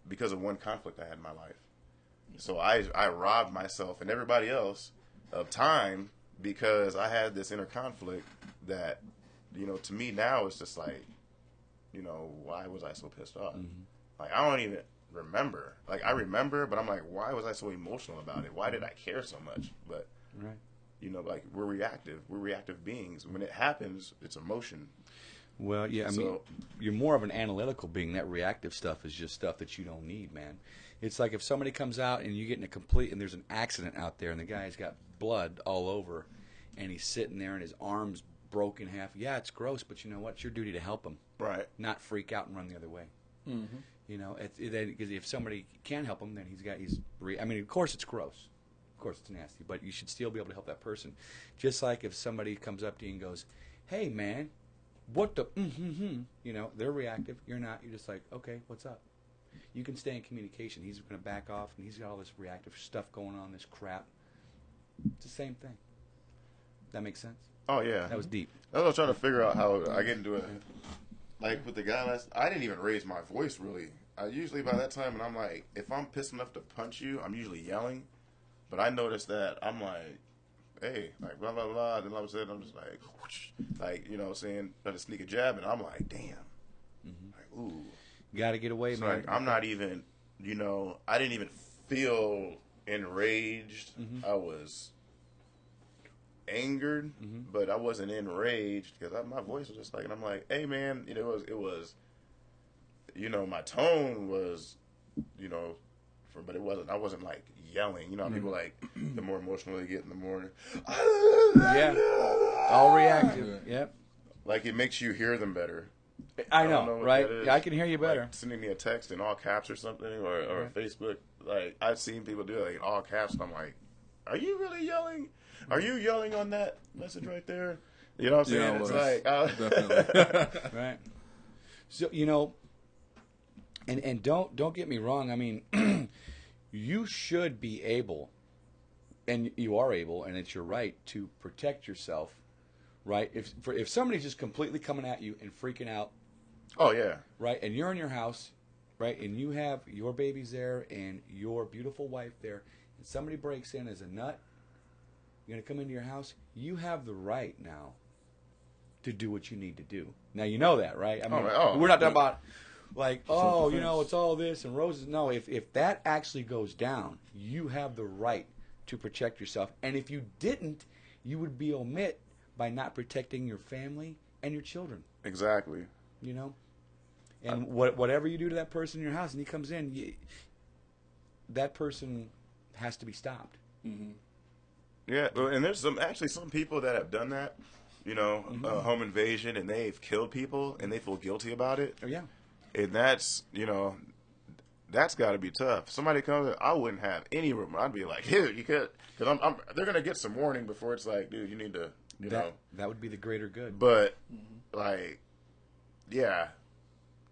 because of one conflict I had in my life. So I robbed myself and everybody else of time because I had this inner conflict that, you know, to me now it's just like, you know, why was I so pissed off? Like, I don't even remember. Like, I remember, but I'm like, why was I so emotional about it? Why did I care so much? But, Right. you know, like, we're reactive. We're reactive beings. When it happens, it's emotion. Well, yeah, I mean, you're more of an analytical being. That reactive stuff is just stuff that you don't need, man. It's like if somebody comes out and you get in and there's an accident out there and the guy's got blood all over and he's sitting there and his arm's broken in half. Yeah, it's gross, but you know what? It's your duty to help him. Right. Not freak out and run the other way. You know, because if somebody can help him, then I mean, of course it's gross. Of course it's nasty, but you should still be able to help that person. Just like if somebody comes up to you and goes, hey, man, what the, you know, they're reactive. You're not. You're just like, okay, what's up? You can stay in communication. He's going to back off, and he's got all this reactive stuff going on, this crap. It's the same thing. That makes sense? Oh, yeah. That was deep. That's what I was trying to figure out how I get into it. Like with the guy I didn't even raise my voice really. I usually by that time, and I'm like, if I'm pissed enough to punch you, I'm usually yelling. But I noticed that I'm like, hey, like blah blah blah. Then all of a sudden I'm just like, whoosh, like, you know, saying try to sneak a jab, and I'm like, damn, like ooh, Got to get away, it's man. like I'm not even, you know, I didn't even feel enraged. I was angered, but I wasn't enraged because my voice was just like, and I'm like, hey man, you know, it was, you know, my tone was, you know, but it wasn't. I wasn't like yelling. You know, how people like the more emotional they get in the morning. Yeah, all reactive. Yep. Like it makes you hear them better. I don't know, what right? that is. Yeah, I can hear you better. Like sending me a text in all caps or something, or Facebook. Like I've seen people do it like in all caps, and I'm like, are you really yelling? Are you yelling on that message right there? You know what I'm saying? Yeah, it's well, like definitely. Right. So, you know, and don't get me wrong. I mean, you should be able, and you are able, and it's your right to protect yourself. Right? If somebody's just completely coming at you and freaking out, oh yeah, right, and you're in your house, right, and you have your babies there and your beautiful wife there, and somebody breaks in as a nut, you're going to come into your house, you have the right now to do what you need to do. Now, you know that, right? I mean, we're not talking about, like, oh, you know, it's all this and roses. No, if that actually goes down, you have the right to protect yourself. And if you didn't, you would be omit by not protecting your family and your children. exactly. You know? And whatever you do to that person in your house and he comes in, that person has to be stopped. Yeah, well, and there's some people that have done that, you know, home invasion, and they've killed people, and they feel guilty about it. Oh, yeah. And that's, you know, that's got to be tough. Somebody comes in, I wouldn't have any room. I'd be like, dude, you could, because they're going to get some warning before it's like, dude, you need to, you know. That would be the greater good. But, like, yeah,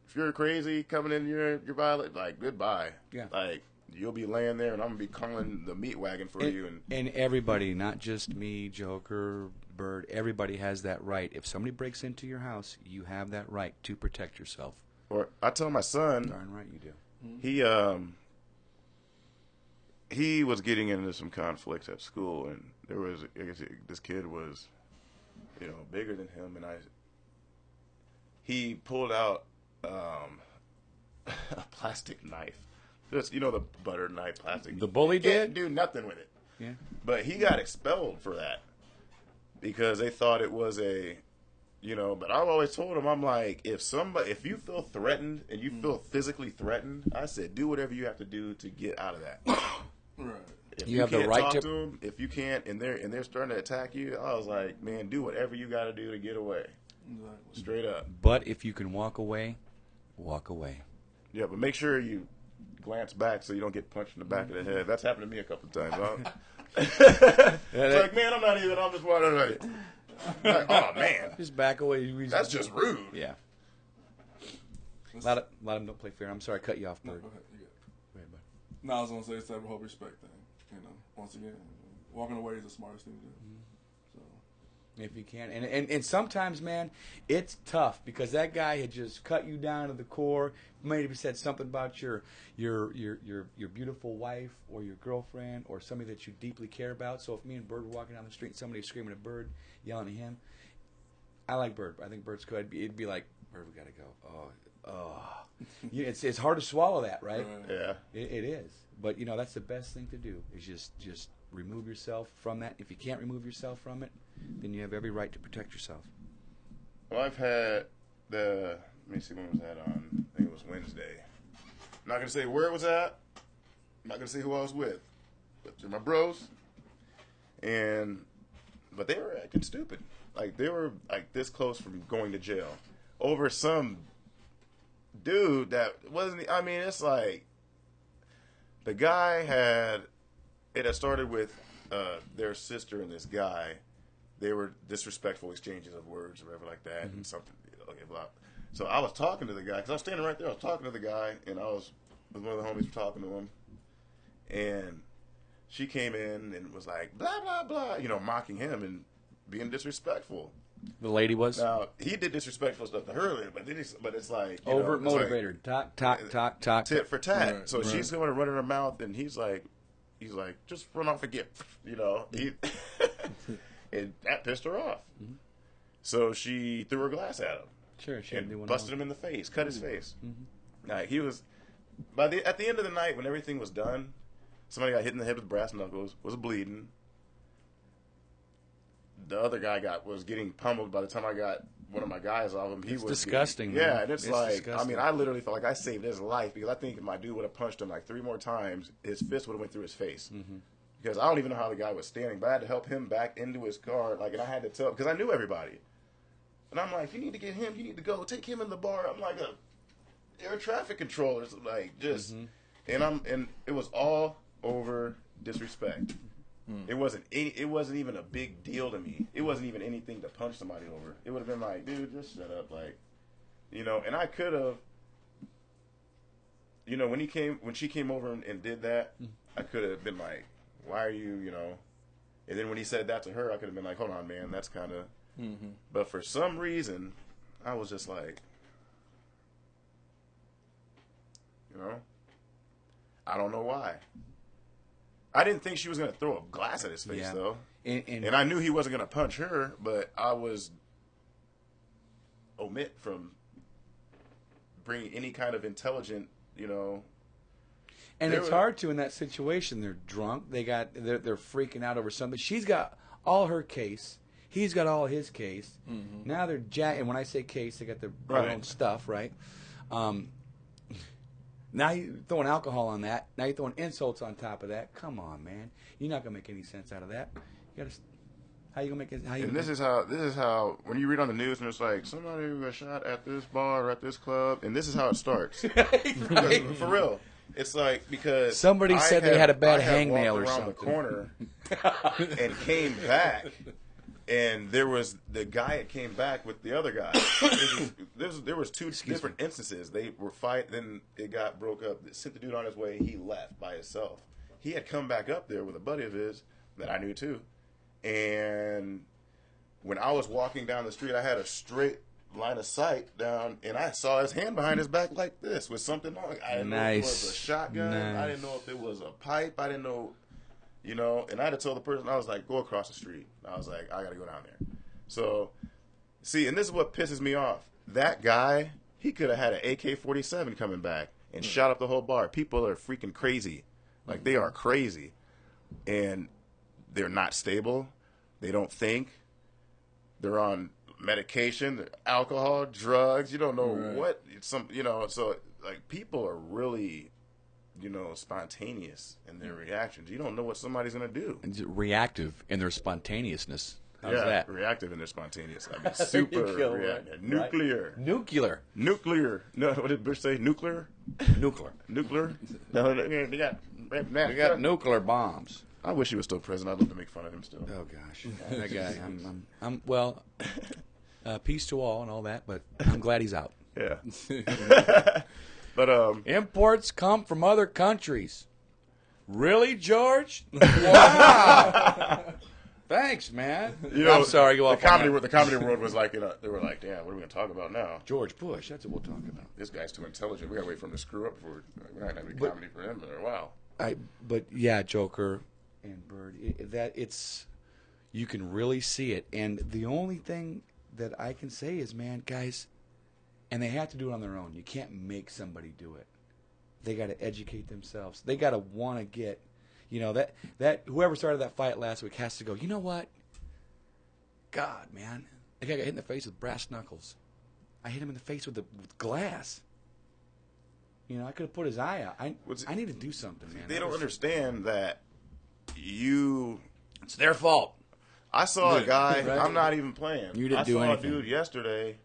if you're crazy coming in your violent, like, goodbye. Yeah. Like, you'll be laying there, and I'm going to be calling the meat wagon for you. And everybody, not just me, Joker, Bird, everybody has that right. If somebody breaks into your house, you have that right to protect yourself. Or I tell my son, Darn right you do. he was getting into some conflicts at school, and there was, I guess, this kid was, you know, bigger than him, and he pulled out a plastic knife, just, you know, the butter knife plastic. The bully Can't did? do nothing with it. Yeah. But he got expelled for that because they thought it was a, But I've always told him, I'm like, if you feel threatened and you feel physically threatened, I said, do whatever you have to do to get out of that. Right. If You have the can't right talk to- to them, if you can't, and they're starting to attack you, I was like, man, do whatever you got to do to get away. Exactly. Straight up. But if you can walk away, walk away. Yeah, but make sure you glance back so you don't get punched in the back of the head. That's happened to me a couple of times. Huh? It's like, man, I'm just wondering. Like, oh, man. Just back away. That's just rude. Yeah. A lot of them don't play fair. I'm sorry, I cut you off, No, Bird. go ahead. You good. Go ahead, bud. No, I was gonna say it's that whole respect thing. Once again, walking away is the smartest thing to do. So If you can, and sometimes, man, it's tough because that guy had just cut you down to the core. Maybe said something about your beautiful wife or your girlfriend or somebody that you deeply care about. So if me and Bird were walking down the street, and somebody was screaming at Bird, yelling at him, I like Bird. I think Bird's good. It'd be like, Bird, we gotta go. It's hard to swallow that, right? Yeah. It is, but that's the best thing to do is just remove yourself from that. If you can't remove yourself from it, then you have every right to protect yourself. Well, I've had let me see, when was that on? I think it was Wednesday. I'm not going to say where it was at. I'm not going to say who I was with. But they're my bros. But they were acting stupid. Like, they were like this close from going to jail over some dude that wasn't, it's like the guy it had started with their sister and this guy. They were disrespectful exchanges of words or whatever like that, and something. Okay, blah. So I was talking to the guy because I was standing right there. I was talking to the guy, and I was with one of the homies were talking to him, and she came in and was like blah blah blah, mocking him and being disrespectful. The lady was Now he did disrespectful stuff to her, but it's like overt it's like motivator. Talk. tit for tat. Right, So right. she's going to run in her mouth, and he's like, just run off and get, and that pissed her off. Mm-hmm. So she threw her glass at him Sure, she didn't do and one busted him in the face, cut his face. Mm-hmm. Like he was, at the end of the night when everything was done, somebody got hit in the head with brass knuckles, was bleeding. The other guy was getting pummeled. By the time I got one of my guys off him, It's was disgusting, getting, man. yeah, and it's disgusting. I literally felt like I saved his life because I think if my dude would have punched him like 3 more times, his fist would have went through his face. Mm-hmm. Because I don't even know how the guy was standing, but I had to help him back into his car, and I had to tell because I knew everybody, and I'm like, you need to get him, you need to go take him in the bar. I'm like a air traffic controller, and it was all over disrespect. It wasn't even a big deal to me. It wasn't even anything to punch somebody over. It would have been like, dude, just shut up, and I could have, when she came over and did that, I could have been like, why are you, and then when he said that to her, I could have been like, hold on, man, that's kind of, but for some reason, I was just like, I don't know why. I didn't think she was going to throw a glass at his face, though. And I knew he wasn't going to punch her, but I was omit from bringing any kind of intelligent, And it's hard to in that situation. They're drunk. They're freaking out over something. She's got all her case. He's got all his case. Mm-hmm. Now they're and when I say case, they got their own stuff, right? Now you're throwing alcohol on that. Now you're throwing insults on top of that. Come on, man. You're not gonna make any sense out of that. You gotta. How you gonna make it? This is how when you read on the news and it's like somebody got shot at this bar or at this club, and this is how it starts. Right. For real. It's like because somebody said they had a bad hangnail or something. Around the corner and came back, and there was the guy that came back with the other guy. There was two different instances. They were fighting, then it got broke up. They sent the dude on his way. He left by himself. He had come back up there with a buddy of his that I knew too. And when I was walking down the street, I had a straight line of sight down, and I saw his hand behind his back like this with something on. I didn't know if it was a shotgun. I didn't know if it was a pipe. I didn't know, and I had to tell the person, I was like, go across the street. I was like, I got to go down there. So, see, and this is what pisses me off. That guy, he could have had an AK-47 coming back and shot up the whole bar. People are freaking crazy. Like, they are crazy. And they're not stable. They don't think. They're on medication, alcohol, drugs. You don't know what some. So like people are really, spontaneous in their reactions. You don't know what somebody's gonna do. And reactive in their spontaneousness. How's that? Reactive and they're spontaneous. I mean, super reactive. Right? Nuclear. Nuclear. No, what did Bush say? Nuclear. No, they got nuclear bombs. I wish he was still president. I'd love to make fun of him still. Oh gosh, that guy. I'm well. Peace to all and all that, but I'm glad he's out. Yeah. But imports come from other countries. Really, George? Wow. Thanks, man. I'm sorry. Go off. The comedy world was like, they were like, damn, what are we gonna talk about now? George Bush. That's what we'll talk about. This guy's too intelligent. We gotta wait for him to screw up before we're not gonna have any comedy for him in a while. But yeah, Joker and Bird. You can really see it, and the only thing that I can say is, man, guys, and they have to do it on their own. You can't make somebody do it. They got to educate themselves. They got to want to get. That whoever started that fight last week has to go, you know what? God, man. The guy got hit in the face with brass knuckles. I hit him in the face with glass. I could have put his eye out. I need to do something, man. They don't understand that it's their fault. I saw a guy, right? I'm not even playing. You didn't do anything. I saw a dude yesterday,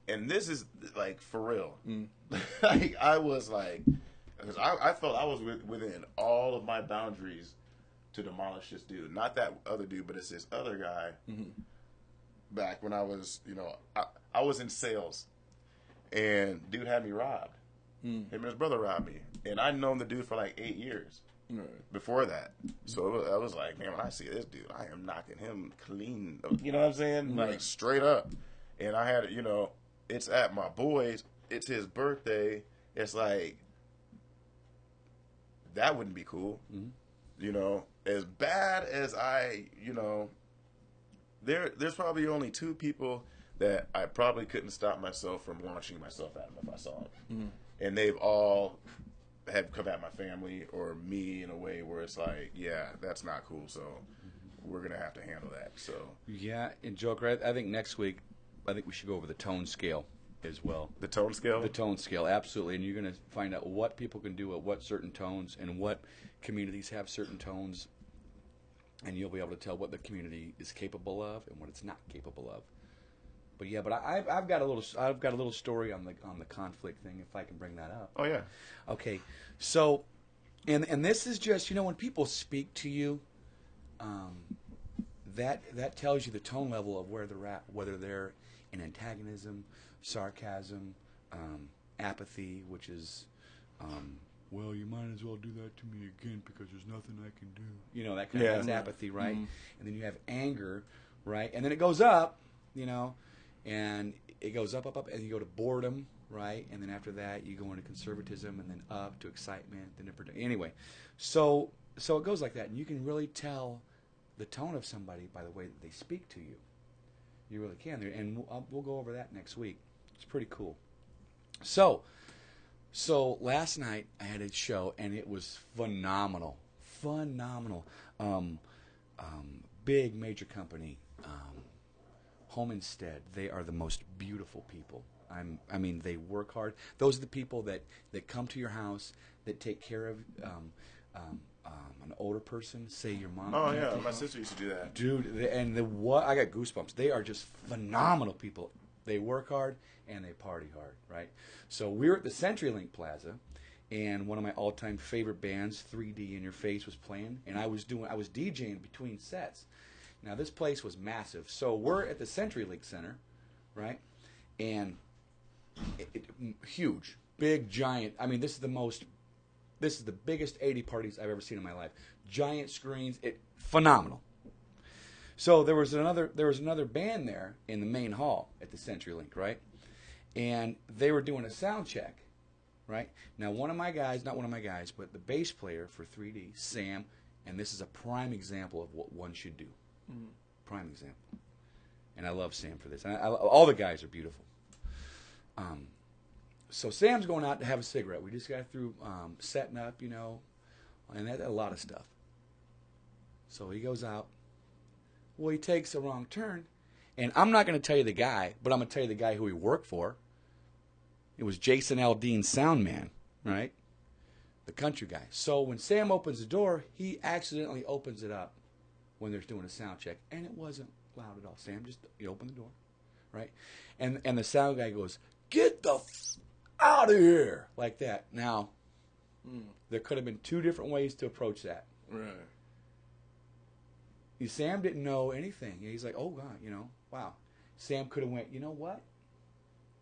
and this is, like, for real. Like, I was like... Because I felt I was within all of my boundaries to demolish this dude. Not that other dude, but it's this other guy. Back when I was, I was in sales, and dude had me robbed. Him and his brother robbed me, and I'd known the dude for like 8 years before that. So I was like, man, when I see this dude, I am knocking him clean. You know what I'm saying? Like straight up. And I had, it's at my boy's. It's his birthday. It's like. That wouldn't be cool. As bad as there's probably only 2 people that I probably couldn't stop myself from launching myself at them if I saw them. And they've all have come at my family or me in a way where it's like, yeah, that's not cool. So we're going to have to handle that. So yeah, and Joker, I think next week, I think we should go over the tone scale as well. The tone scale? The tone scale, absolutely. And you're going to find out what people can do at what certain tones and what communities have certain tones. And you'll be able to tell what the community is capable of and what it's not capable of. But yeah, but I've got a little story on the conflict thing, if I can bring that up. Oh yeah. Okay. So and this is just, when people speak to you, that tells you the tone level of where they're at, whether they're in antagonism, sarcasm, apathy, which is, well, you might as well do that to me again because there's nothing I can do. That kind of that's apathy, right? And then you have anger, right? And then it goes up, and it goes up, and you go to boredom, right? And then after that, you go into conservatism, and then up to excitement. Anyway, so it goes like that, and you can really tell the tone of somebody by the way that they speak to you. You really can, and we'll go over that next week. It's pretty cool. So last night I had a show, and it was phenomenal. Big major company, Home Instead. They are the most beautiful people. I mean, they work hard. Those are the people that come to your house, that take care of an older person, say your mom. Oh yeah, my sister used to do that. Dude, I got goosebumps. They are just phenomenal people. They work hard and they party hard, right? So we were at the CenturyLink Plaza, and one of my all-time favorite bands, 3D in Your Face, was playing, and I was DJing between sets. Now this place was massive. So we're at the CenturyLink Center, right? And huge, big, giant. I mean, this is the biggest 80 parties I've ever seen in my life. Giant screens, phenomenal. So there was another band there in the main hall at the CenturyLink, right? And they were doing a sound check, right? Now not one of my guys, but the bass player for 3D, Sam, and this is a prime example of what one should do. Prime example. And I love Sam for this. And all the guys are beautiful. So Sam's going out to have a cigarette. We just got through setting up, and a lot of stuff. So he goes out. Well, he takes a wrong turn. And I'm not going to tell you the guy, but I'm going to tell you the guy who he worked for. It was Jason Aldean's sound man, right? The country guy. So when Sam opens the door, he accidentally opens it up when they're doing a sound check. And it wasn't loud at all. Sam just, he opened the door, right? And the sound guy goes, "Get the out of here," like that. Now, there could have been two different ways to approach that. Right. Sam didn't know anything. He's like, "Oh God, wow." Sam could have went, "You know what?"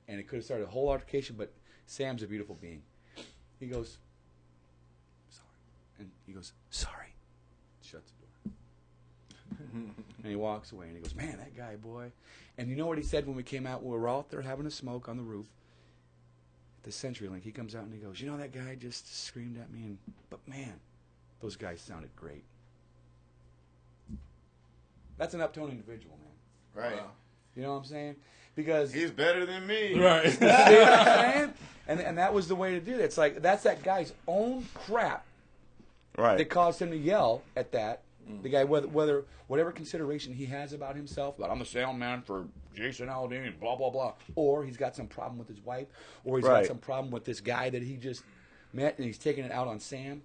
And it could have started a whole altercation. But Sam's a beautiful being. He goes, "Sorry," and he goes, "Sorry," shuts the door, and he walks away. And he goes, "Man, that guy, boy." And you know what he said when we came out? We were all out there having a smoke on the roof at the CenturyLink. He comes out and he goes, "You know, that guy just screamed at me, but man, those guys sounded great." That's an uptone individual, man. Right. Wow. You know what I'm saying? Because He's better than me. Right. see what I'm saying? And that was the way to do it. It's like that's that guy's own crap Right. that caused him to yell at that. The guy, whatever consideration he has about himself, like I'm the sound man for Jason Aldean, blah blah blah, or he's got some problem with his wife, or he's got Right. some problem with this guy that he just met, and he's taking it out on Sam.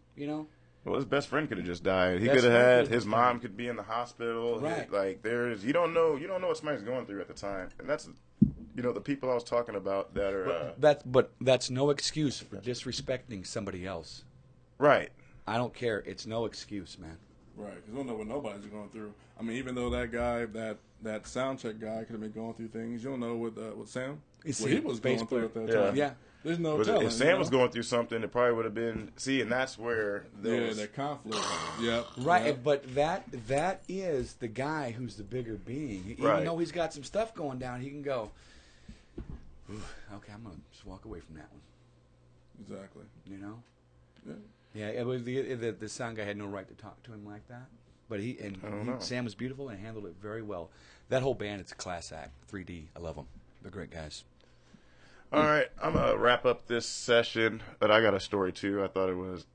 Well, his best friend could have just died. He Best could have friend had could've his just mom died. could be in the hospital. Right. Like you don't know what somebody's going through at the time, and that's the people I was talking about that are But that's no excuse for disrespecting somebody else. right. I don't care. It's no excuse, man. Right, because you don't know what nobody's going through. I mean, even though that guy, that sound check guy, could have been going through things, you don't know what Sam, what he was going through at that time. Yeah. There's no Was it, telling. if Sam was going through something, it probably would have been. See, and that's where those. that conflict. Yep. Right, Yep. but that is the guy who's the bigger being. Even Right. though he's got some stuff going down, he can go, "Ooh, okay, I'm going to just walk away from that one." Exactly. Yeah. Yeah, it was the sound guy had no right to talk to him like that. But Sam was beautiful and handled it very well. That whole band, it's a class act. 3D, I love them. They're great guys. All right, I'm gonna wrap up this session, but I got a story too. I thought it was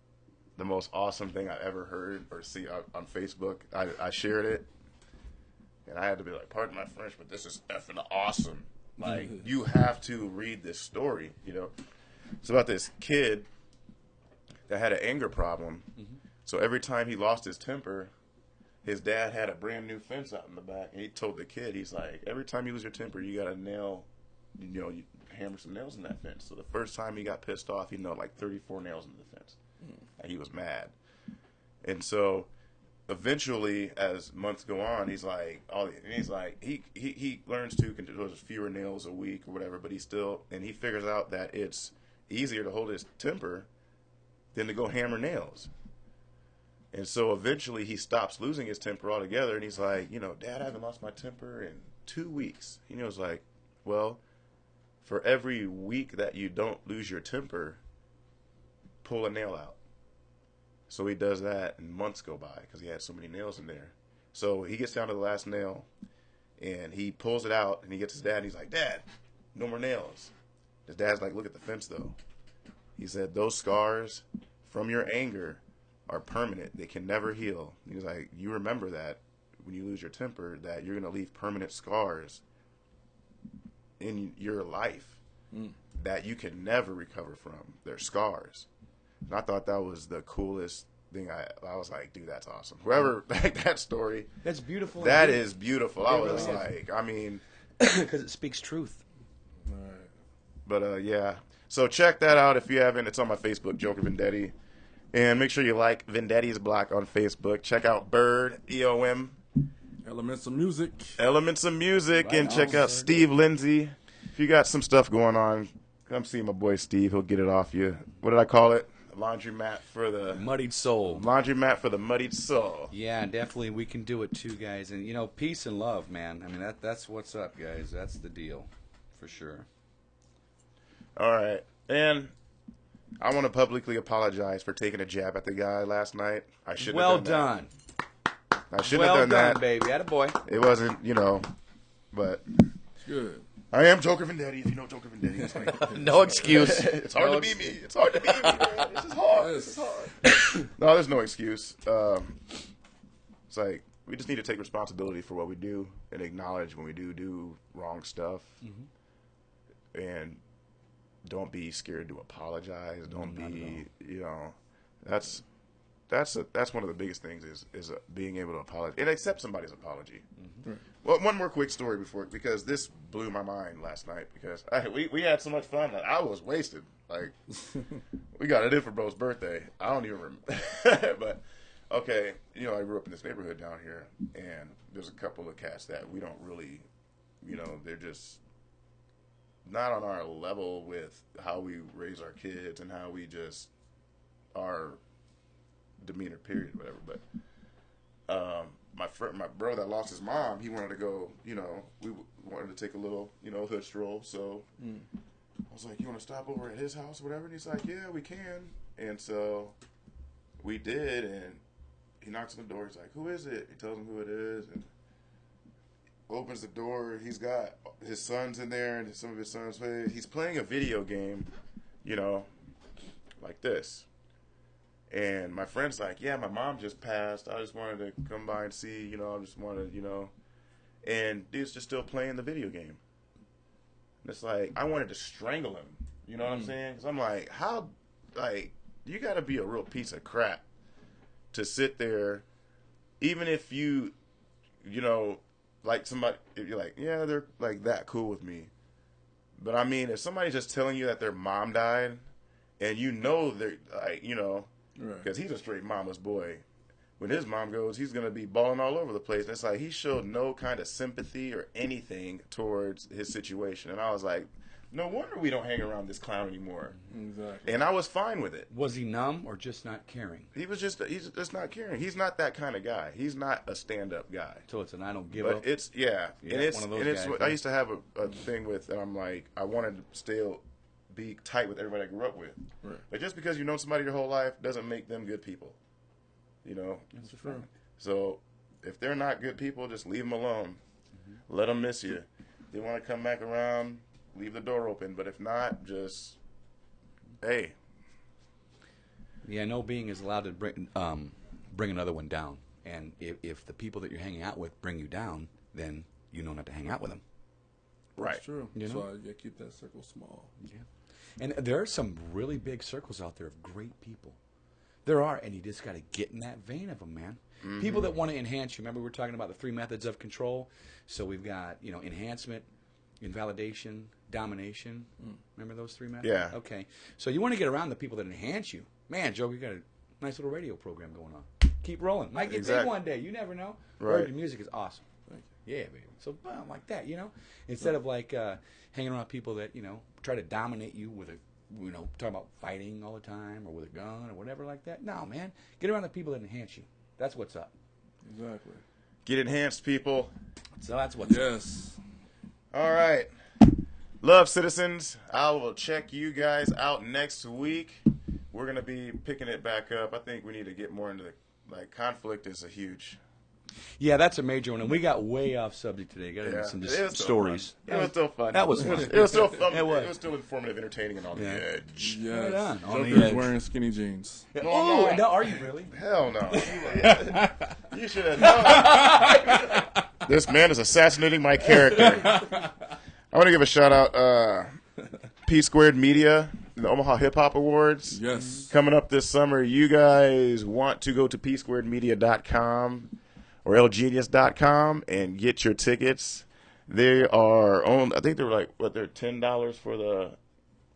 the most awesome thing I ever heard or see on Facebook. I shared it, and I had to be like, "Pardon my French, but this is effing awesome." Like, you have to read this story. It's about this kid that had an anger problem. So every time he lost his temper, his dad had a brand new fence out in the back, and he told the kid, he's like, "Every time you lose your temper, you got to you hammer some nails in that fence." So the first time he got pissed off, he nailed like 34 nails in the fence. And he was mad. And so eventually, as months go on, he learns to control fewer nails a week or whatever, but he figures out that it's easier to hold his temper than to go hammer nails. And so eventually he stops losing his temper altogether, and he's like, "Dad, I haven't lost my temper in 2 weeks." He was like, "Well, for every week that you don't lose your temper, pull a nail out." So he does that, and months go by because he had so many nails in there. So he gets down to the last nail, and he pulls it out, and he gets his dad, and he's like, "Dad, no more nails." His dad's like, "Look at the fence, though." He said, "Those scars from your anger are permanent. They can never heal." He was like, "You remember that when you lose your temper, that you're going to leave permanent scars in your life that you can never recover from. They're scars." And I thought that was the coolest thing. I was like, dude, that's awesome. Whoever, that story. That's beautiful. That is beautiful. I It was really like, I mean. because it speaks truth. All right. But, yeah. So check that out if you haven't. It's on my Facebook, Joker Vendetti. And make sure you like Vendetti's Block on Facebook. Check out Bird, EOM. Elements of music. Elements of Music. Right and check on, out Bird. Steve Lindsay. If you got some stuff going on, come see my boy Steve. He'll get it off you. What did I call it? Laundromat for the Muddied soul. Laundromat for the muddied soul. Yeah, definitely we can do it too, guys. And peace and love, man. I mean that's what's up, guys. That's the deal, for sure. All right, and I want to publicly apologize for taking a jab at the guy last night. I should have Well done done. that. I shouldn't Well have done, done that. baby. Attaboy. It wasn't, but It's good. I am Joker Vendetti. If you know Joker Vendetti, it's like, No excuse. it's hard to be me. It's hard to be me, man. This is hard. This is hard. No, there's no excuse. It's like we just need to take responsibility for what we do and acknowledge when we do wrong stuff, and don't be scared to apologize. Don't be, that's one of the biggest things is being able to apologize and accept somebody's apology. Right. Well, one more quick story because this blew my mind last night because we had so much fun that I was wasted. Like we got it in for bro's birthday. I don't even remember, but okay, I grew up in this neighborhood down here, and there's a couple of cats that we don't really, they're just not on our level with how we raise our kids and how we just our demeanor, period, whatever. But my bro that lost his mom, he wanted to go. We wanted to take a little, hood stroll. So I was like, "You want to stop over at his house, or whatever?" And he's like, "Yeah, we can." And so we did, and he knocks on the door. He's like, "Who is it?" He tells him who it is, and opens the door. He's got his sons in there, and some of his sons play. He's playing a video game, like this. And my friend's like, "Yeah, my mom just passed. I just wanted to come by and see, I just wanted, And dude's just still playing the video game. And it's like, I wanted to strangle him. You know what I'm saying? Because I'm like, how, you got to be a real piece of crap to sit there, even if you, like somebody, if you're like, yeah, they're like that cool with me. But I mean, if somebody's just telling you that their mom died, and they're like, because he's a straight mama's boy. When his mom goes, he's going to be balling all over the place. And it's like he showed no kind of sympathy or anything towards his situation. And I was like, no wonder we don't hang around this clown anymore. Exactly. And I was fine with it. Was he numb or just not caring? He's just not caring. He's not that kind of guy. He's not a stand-up guy. So it's an I don't give But up. it's, yeah. And it's, one of those and it's guys, I used to have a thing with, and I'm like, I wanted to still be tight with everybody I grew up with. Right. But just because you've known somebody your whole life doesn't make them good people. That's true. So if they're not good people, just leave them alone. Let them miss you. If they want to come back around, leave the door open. But if not, just, hey. Yeah, no being is allowed to bring another one down. And if the people that you're hanging out with bring you down, then you know not to hang out with them. Right. That's true. So you keep that circle small. Yeah. And there are some really big circles out there of great people. There are, and you just got to get in that vein of them, man. People that want to enhance you. Remember, we were talking about the 3 methods of control. So we've got, enhancement, invalidation, domination. Remember those 3 methods? Yeah. Okay. So you want to get around the people that enhance you. Man, Joe, you got a nice little radio program going on. Keep rolling. Might get big one day. You never know. Right. Your music is awesome. Thank you. Yeah, baby. So like that, instead of like hanging around people that try to dominate you with a talking about fighting all the time or with a gun or whatever like that. No, man, get around the people that enhance you. That's what's up. Exactly. Get enhanced, people. So that's what's up. Yes. All right. Love, citizens. I will check you guys out next week. We're going to be picking it back up. I think we need to get more into conflict is a huge... Yeah, that's a major one, and we got way off subject today. Got into some stories. It was still fun. That was fun. It was still fun. It was. It was still informative, entertaining, and on the edge. Yes. Right on the Joker's edge. wearing skinny jeans. Oh, no, are you really? Hell no. You should have known. This man is assassinating my character. I want to give a shout out P Squared Media, the Omaha Hip Hop Awards. Yes. Coming up this summer. You guys want to go to psquaredmedia.com or lgenius.com and get your tickets. They are on, I think they're they're $10 for the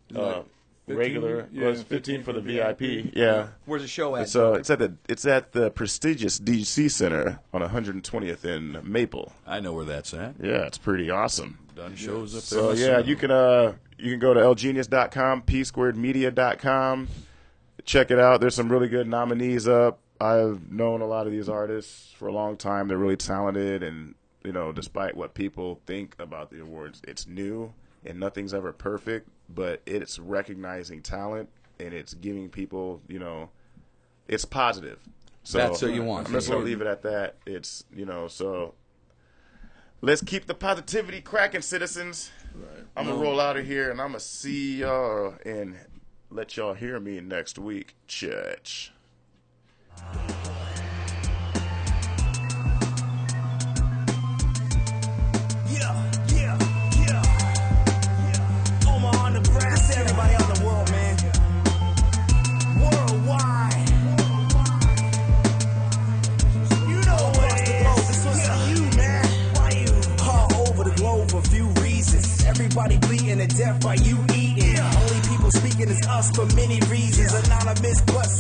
15, regular. yeah, Well, it's 15 for the VIP. VIP. Yeah. Where's the show at? It's at the prestigious DC Center on 120th in Maple. I know where that's at. Yeah, it's pretty awesome. Done shows up there. So yeah, you can go to lgenius.com, psquaredmedia.com. Check it out. There's some really good nominees up. I've known a lot of these artists for a long time. They're really talented, and despite what people think about the awards, it's new and nothing's ever perfect, but it's recognizing talent and it's giving people, it's positive. So That's what you want. I'm just going to leave it at that. It's, so let's keep the positivity cracking, citizens. Right. I'm going to roll out of here, and I'm going to see y'all and let y'all hear me next week, church.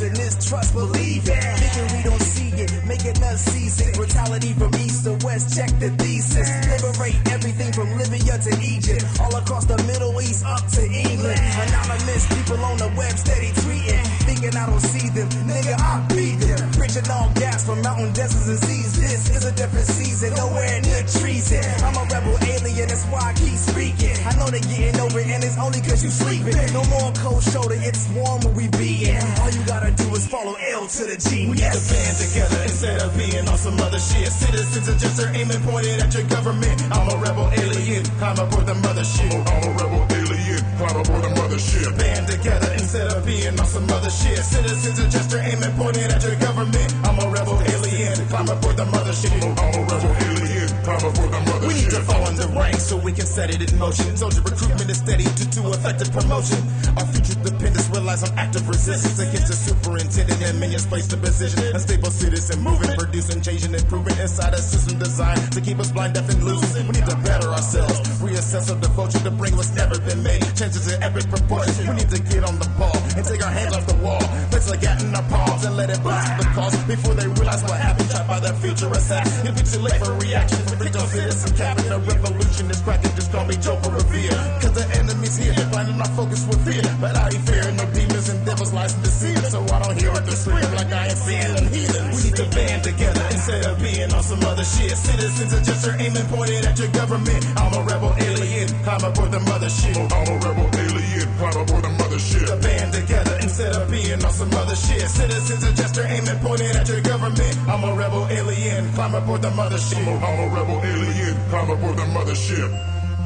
trust and mistrust, believe it. Thinking we don't see it, making us seasick. Brutality from east to west, check the thesis. Liberate everything from Libya to Egypt, all across the Middle East up to England. Anonymous people on the web steady tweeting, thinking I don't see them, nigga I beat them. Preaching all gas from mountain deserts and seas. This is a different season, nowhere near treason. I'm a rebel alien, that's why I keep speaking. I know they getting over it and it's only cause you sleeping. No more cold shoulder, it's warm when we beating. All you gotta do is follow L to the G. We need to band together instead of being on some other shit. Citizens are just aiming pointed at your government. I'm a rebel alien, climb aboard the mothership. I'm a rebel alien, climb aboard the mothership. Band together instead of being on some other shit. Citizens are just aiming pointed at your government. I'm a rebel alien, climb aboard the mothership. I'm a rebel alien, climb aboard the mothership. We need to fall in the ranks so we can set it in motion. Soldier recruitment is steady due to effective promotion. Our future dependence relies on active resistance against the superintendent and minions placed in position. A stable citizen moving, producing, changing, improving inside a system designed to keep us blind, deaf, and loose. We need to better ourselves, reassess our devotion to bring what's never been made. Chances in epic proportions. We need to get on the ball and take our hands off the wall. Place a gat in our palms and let it blast the cause before they realize what happened. Trapped by that future attack. It'll be too late for reaction. Freedom citizen captain, the revolution is cracking. Just call me Joker Revere. Cause the enemy's here, blinding our focus with fear. But I ain't fearing no demons and devils, lies and deceit. So I don't hear it to scream like I ain't seeing them heathens. We need to band together instead of being on some other shit. Citizens are just aiming pointed at your government. I'm a rebel alien, climb aboard the mothership. I'm a rebel alien, climb aboard the mothership. The band together instead of being on some other shit. Citizens are just aiming pointed at your government. I'm a rebel alien, climb aboard the mothership. I'm a rebel alien, climb aboard the mothership.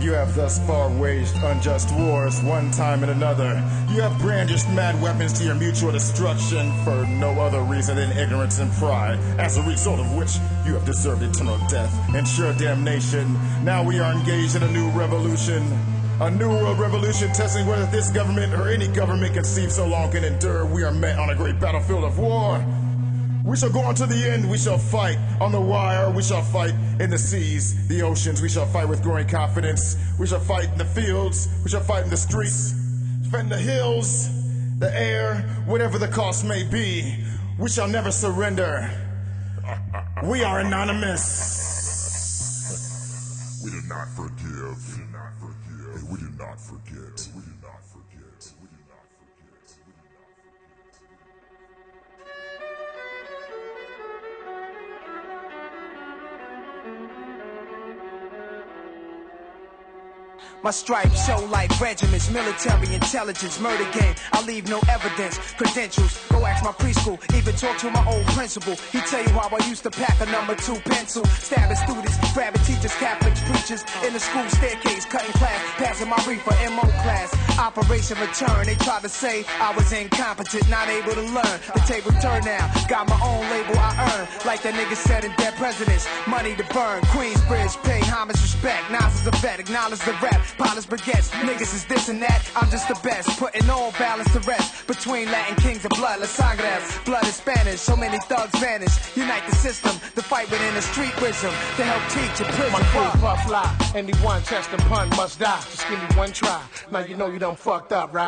You have thus far waged unjust wars, one time and another. You have brandished mad weapons to your mutual destruction for no other reason than ignorance and pride, as a result of which you have deserved eternal death and sure damnation. Now we are engaged in a new revolution. A new world revolution testing whether this government or any government conceived so long can endure. We are met on a great battlefield of war. We shall go on to the end. We shall fight on the wire. We shall fight in the seas, the oceans. We shall fight with growing confidence. We shall fight in the fields. We shall fight in the streets, defend the hills, the air, whatever the cost may be. We shall never surrender. We are anonymous. We do not forgive. We do not forgive. And we do not forget. We do not forget. We do not forget. My stripes show like regiments, military intelligence, murder game. I leave no evidence, credentials. Go ask my preschool, even talk to my old principal. He tell you how I used to pack a number 2 pencil, stabbing students, grabbing teachers, Catholics, preachers in the school staircase, cutting class, passing my reefer, MO class. Operation Return, they tried to say I was incompetent, not able to learn. The table turned now, got my own label I earn. Like that nigga said in Dead Presidents, money to burn. Queensbridge, pay homage, respect. Nas is a vet, acknowledge the rap. Polish baguettes, niggas is this and that. I'm just the best, putting all balance to rest. Between Latin kings of blood, La Sangres, blood is Spanish. So many thugs vanish. Unite the system, the fight within the street wisdom to help teach a prison. My crew puff lie, anyone test and pun must die. Just give me one try. Now you know you done fucked up, right?